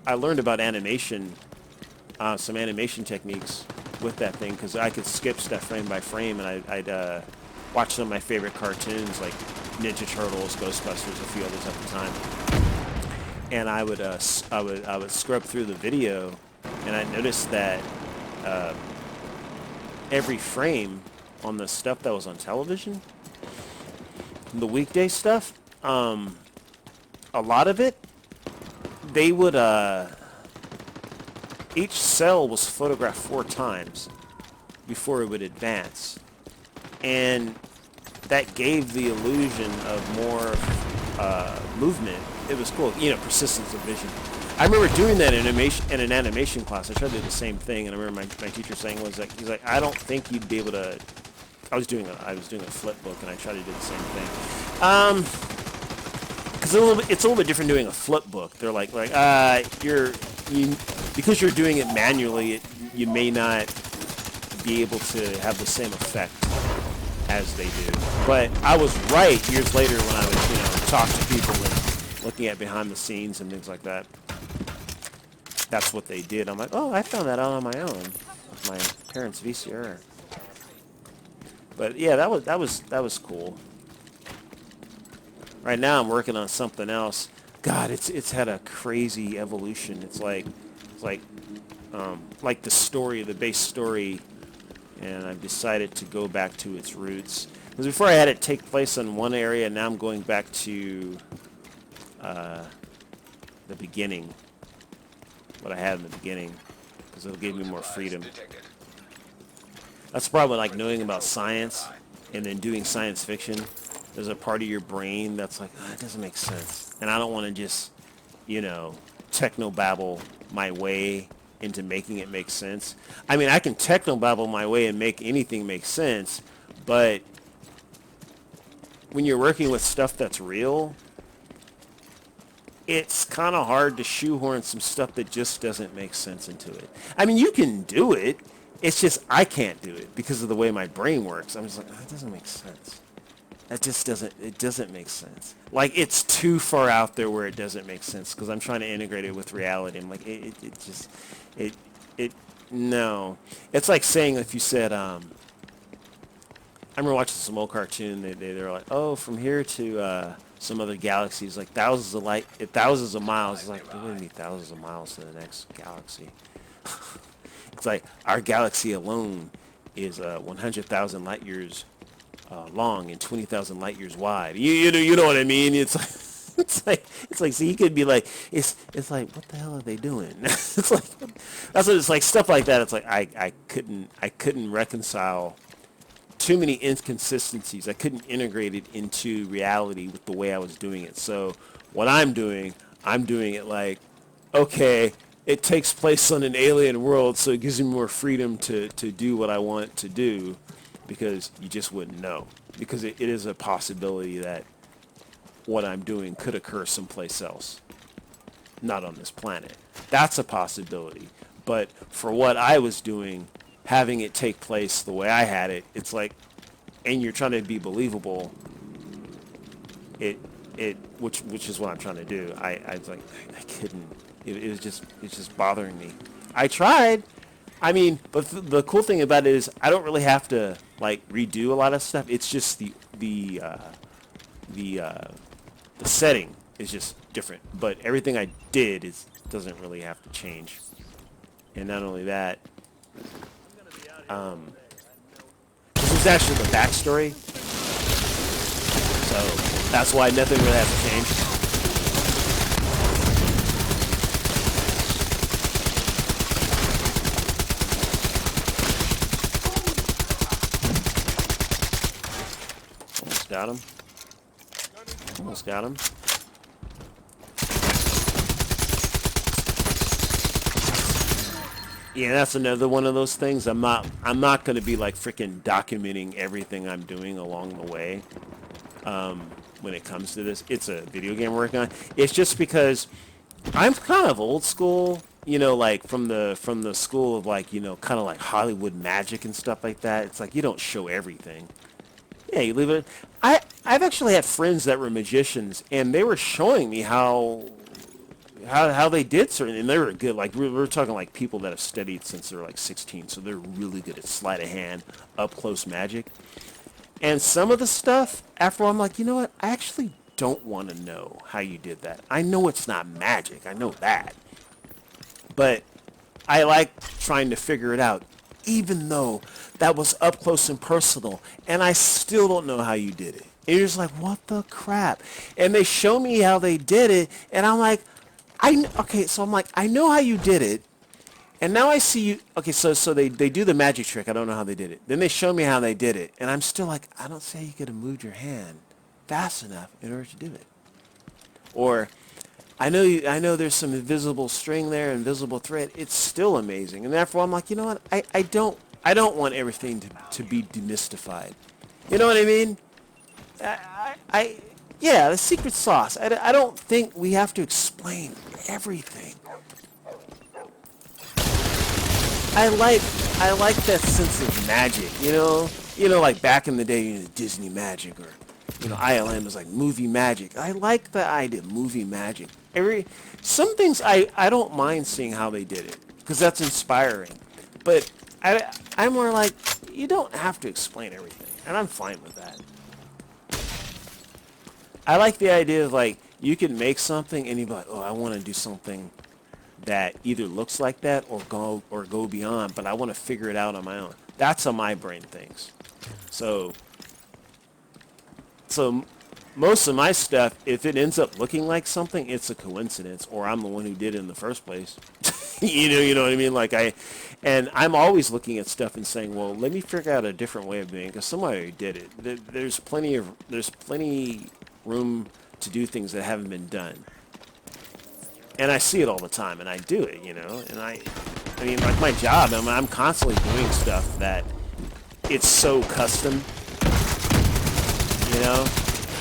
I learned about animation, some animation techniques with that thing, because I could skip stuff frame by frame, and I'd watch some of my favorite cartoons like Ninja Turtles, Ghostbusters, a few others at the time, and I would scrub through the video, and I noticed that every frame on the stuff that was on television, the weekday stuff, a lot of it, they would each cell was photographed 4 times before it would advance, and that gave the illusion of more movement. It was cool, you know, persistence of vision. I remember doing that in an animation class. I tried to do the same thing, and I remember my teacher saying was like, he's like, I don't think you'd be able to. I was doing a flip book, and I tried to do the same thing. Because it's a little bit different doing a flip book. They're like because you're doing it manually, you may not be able to have the same effect as they do. But I was right years later when I was, you know, talking to people and looking at behind the scenes and things like that. That's what they did. I'm like, oh, I found that out on my own with my parents' VCR. But yeah, that was cool. Right now I'm working on something else. God, it's had a crazy evolution. It's like the story, the base story, and I've decided to go back to its roots. Because before I had it take place in one area, now I'm going back to the beginning, what I had in the beginning, because it'll give me more freedom. That's probably like knowing about science and then doing science fiction. There's a part of your brain that's like, oh, it doesn't make sense. And I don't want to just, you know, technobabble my way into making it make sense. I mean, I can technobabble my way and make anything make sense, but when you're working with stuff that's real, it's kind of hard to shoehorn some stuff that just doesn't make sense into it. I mean, you can do it. It's just I can't do it because of the way my brain works. I'm just like, oh, it doesn't make sense. That just doesn't make sense. Like, it's too far out there where it doesn't make sense because I'm trying to integrate it with reality. I'm like, no. It's like saying if you said, I remember watching some old cartoon, they're like, oh, from here to some other galaxies, like thousands of miles. It's like, we're going to need thousands of miles to the next galaxy. It's like our galaxy alone is 100,000 light years long and 20,000 light years wide. You know what I mean? It's like so you could be like it's like, what the hell are they doing? It's like that's what it's like, stuff like that. It's like I couldn't reconcile too many inconsistencies. I couldn't integrate it into reality with the way I was doing it. So what I'm doing it like, okay, it takes place on an alien world, so it gives me more freedom to do what I want to do, because you just wouldn't know. Because it is a possibility that what I'm doing could occur someplace else, not on this planet. That's a possibility. But for what I was doing, having it take place the way I had it, it's like, and you're trying to be believable, which is what I'm trying to do. I was like, I couldn't. It's just bothering me. I tried. I mean, but the cool thing about it is I don't really have to like redo a lot of stuff. It's just the setting is just different. But everything I did doesn't really have to change. And not only that, this is actually the backstory. So that's why nothing really has to change. Got him. Almost got him. Yeah, that's another one of those things. I'm not going to be like freaking documenting everything I'm doing along the way. When it comes to this, it's a video game we're working on. It's just because I'm kind of old school, you know, like from the school of like, you know, kind of like Hollywood magic and stuff like that. It's like you don't show everything. Yeah, you leave it. I've actually had friends that were magicians, and they were showing me how they did certain, and they were good. Like we're talking like people that have studied since they're like 16, so they're really good at sleight of hand, up close magic. And some of the stuff, after all, I'm like, you know what? I actually don't want to know how you did that. I know it's not magic. I know that. But I like trying to figure it out, even though that was up close and personal, and I still don't know how you did it. And you're just like, what the crap? And they show me how they did it, and I'm like, okay, so I'm like, I know how you did it, and now I see you. Okay, so they do the magic trick. I don't know how they did it. Then they show me how they did it, and I'm still like, I don't see how you could have moved your hand fast enough in order to do it. Or, I know there's some invisible string there, invisible thread. It's still amazing, and therefore I'm like, you know what? I don't want everything to be demystified. You know what I mean? Yeah, the secret sauce. I don't think we have to explain everything. I like that sense of magic, you know, like back in the day, you know, Disney magic, or you know, ILM was like movie magic. I like the idea of movie magic. Some things I don't mind seeing how they did it, because that's inspiring. But I'm more like, you don't have to explain everything, and I'm fine with that. I like the idea of like, you can make something and you're like, oh, I want to do something that either looks like that or go beyond, but I want to figure it out on my own. That's how my brain thinks. So most of my stuff, if it ends up looking like something, it's a coincidence, or I'm the one who did it in the first place. you know what I mean? Like I'm always looking at stuff and saying, well, let me figure out a different way of doing it, because somebody did it. There's plenty room to do things that haven't been done. And I see it all the time, and I do it, you know. And I mean, like my job, I'm constantly doing stuff that it's so custom, you know.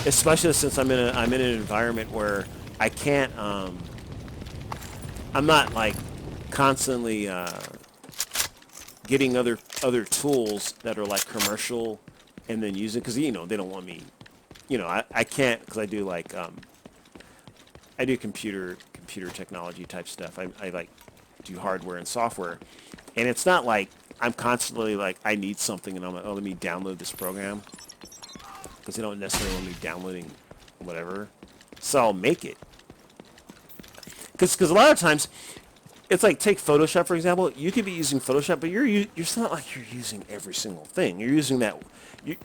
Especially since I'm in an environment where I can't, I'm not like constantly getting other tools that are like commercial and then using, because you know they don't want me, you know, I can't, because I do like I do computer technology type stuff. I like do hardware and software, and it's not like I'm constantly like, I need something and I'm like, oh, let me download this program, because they don't necessarily want me downloading whatever, so I'll make it. Because a lot of times it's like, take Photoshop for example. You could be using Photoshop, but it's not like you're using every single thing. You're using that.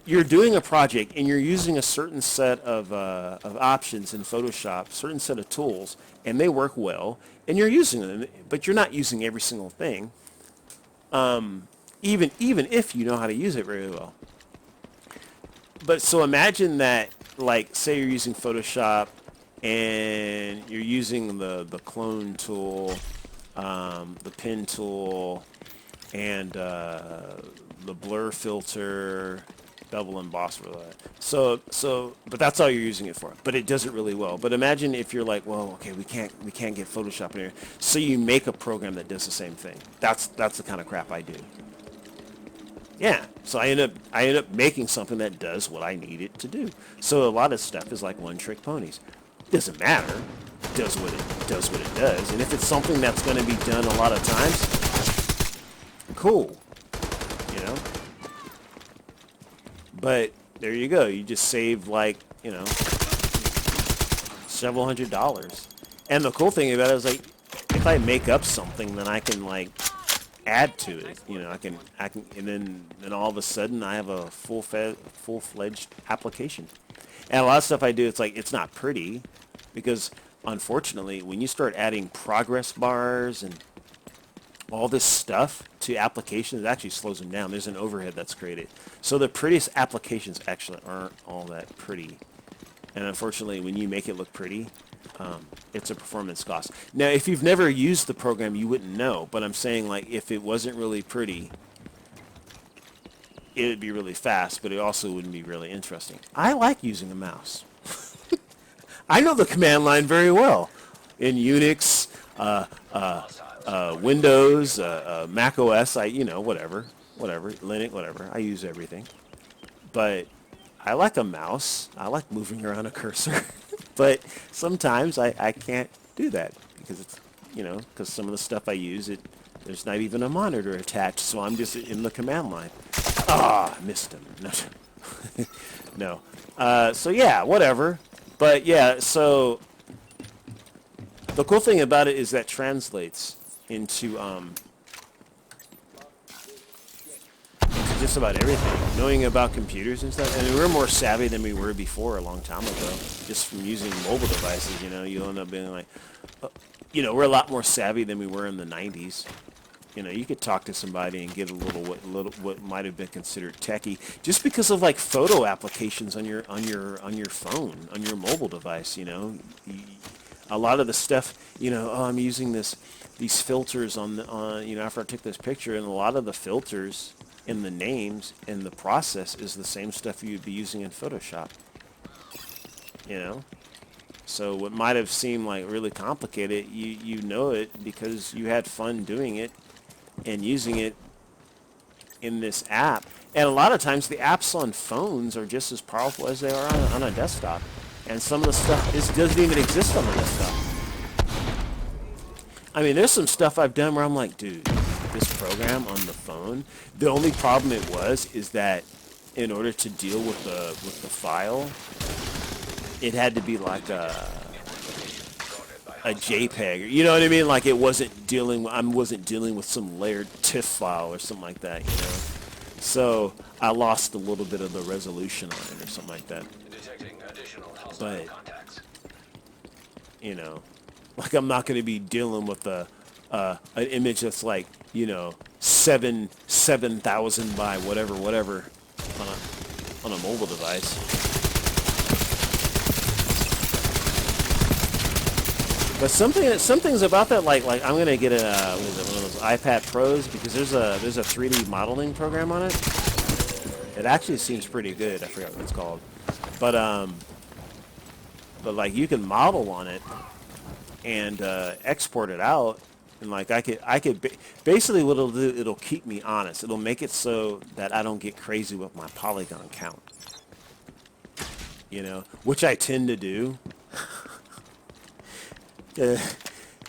You're doing a project and you're using a certain set of options in Photoshop, certain set of tools, and they work well, and you're using them, but you're not using every single thing. Even if you know how to use it very well. But so imagine that, like, say you're using Photoshop and you're using the clone tool, the pen tool, and the blur filter, double emboss for that. But that's all you're using it for. But it does it really well. But imagine if you're like, well, okay, we can't get Photoshop in here. So you make a program that does the same thing. That's the kind of crap I do. Yeah. So I end up making something that does what I need it to do. So a lot of stuff is like one-trick ponies. Doesn't matter. It does what it does. And if it's something that's going to be done a lot of times, cool. You know? But there you go. You just saved, like, you know, several $100s. And the cool thing about it is, like, if I make up something, then I can, like, add to it. You know, I can, and then all of a sudden I have a full-fledged application. And a lot of stuff I do, it's like, it's not pretty, because unfortunately, when you start adding progress bars and all this stuff to applications, it actually slows them down. There's an overhead that's created. So the prettiest applications actually aren't all that pretty. And unfortunately, when you make it look pretty, it's a performance cost. Now, if you've never used the program, you wouldn't know. But I'm saying, like, if it wasn't really pretty, it would be really fast, but it also wouldn't be really interesting. I like using a mouse. I know the command line very well. In Unix, Windows, Mac OS, whatever, Linux, whatever. I use everything. But I like a mouse. I like moving around a cursor. But sometimes I can't do that because it's, you know, because some of the stuff I use, there's not even a monitor attached, so I'm just in the command line. Ah, missed him. No. No. So yeah, whatever. But yeah, so the cool thing about it is that translates into just about everything. Knowing about computers and stuff. And we're more savvy than we were before a long time ago. Just from using mobile devices, you know, you end up being like, you know, we're a lot more savvy than we were in the 90s. You know, you could talk to somebody and get a little what might have been considered techie, just because of like photo applications on your phone, on your mobile device. You know, a lot of the stuff, you know, oh, I'm using these filters on you know, after I took this picture, and a lot of the filters in the names and the process is the same stuff you'd be using in Photoshop. You know, so what might have seemed like really complicated, you know it because you had fun doing it and using it in this app. And a lot of times the apps on phones are just as powerful as they are on a desktop. And some of the stuff doesn't even exist on the desktop. I mean, there's some stuff I've done where I'm like, dude, this program on the phone, the only problem it was is that in order to deal with the file, it had to be like a JPEG, you know what I mean? Like I wasn't dealing with some layered TIFF file or something like that, you know. So I lost a little bit of the resolution on it or something like that. But you know, like I'm not going to be dealing with an image that's like, you know, 7,000 by whatever on a mobile device. But some things about that, like I'm gonna get one of those iPad Pros because there's a 3D modeling program on it. It actually seems pretty good. I forgot what it's called, but like you can model on it and export it out, and like I could basically what it'll do, it'll keep me honest. It'll make it so that I don't get crazy with my polygon count. You know, which I tend to do.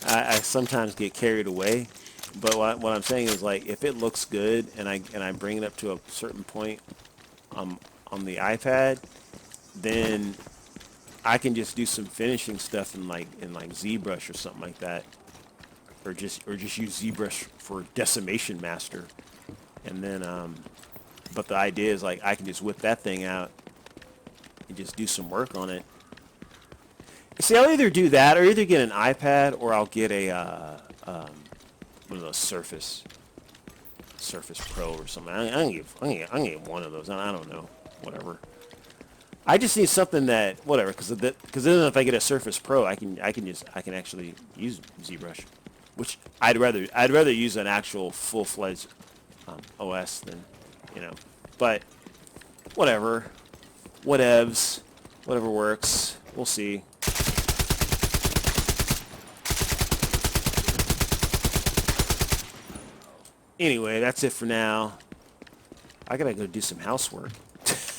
I sometimes get carried away, but what I'm saying is, like, if it looks good and I bring it up to a certain point on the iPad, then I can just do some finishing stuff in like ZBrush or something like that, or just use ZBrush for Decimation Master, and then but the idea is like I can just whip that thing out and just do some work on it. See, I'll either do that or either get an iPad or I'll get a one of those Surface Pro or something. I'm gonna get one of those. I don't know, whatever. I just need something that whatever, because then if I get a Surface Pro, I can actually use ZBrush, which I'd rather use an actual full-fledged OS than, you know. But whatever, whatevs, whatever works. We'll see. Anyway, that's it for now. I gotta go do some housework.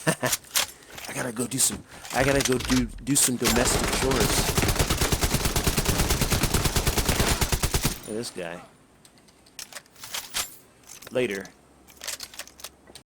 I gotta go do some domestic chores. Look at this guy. Later.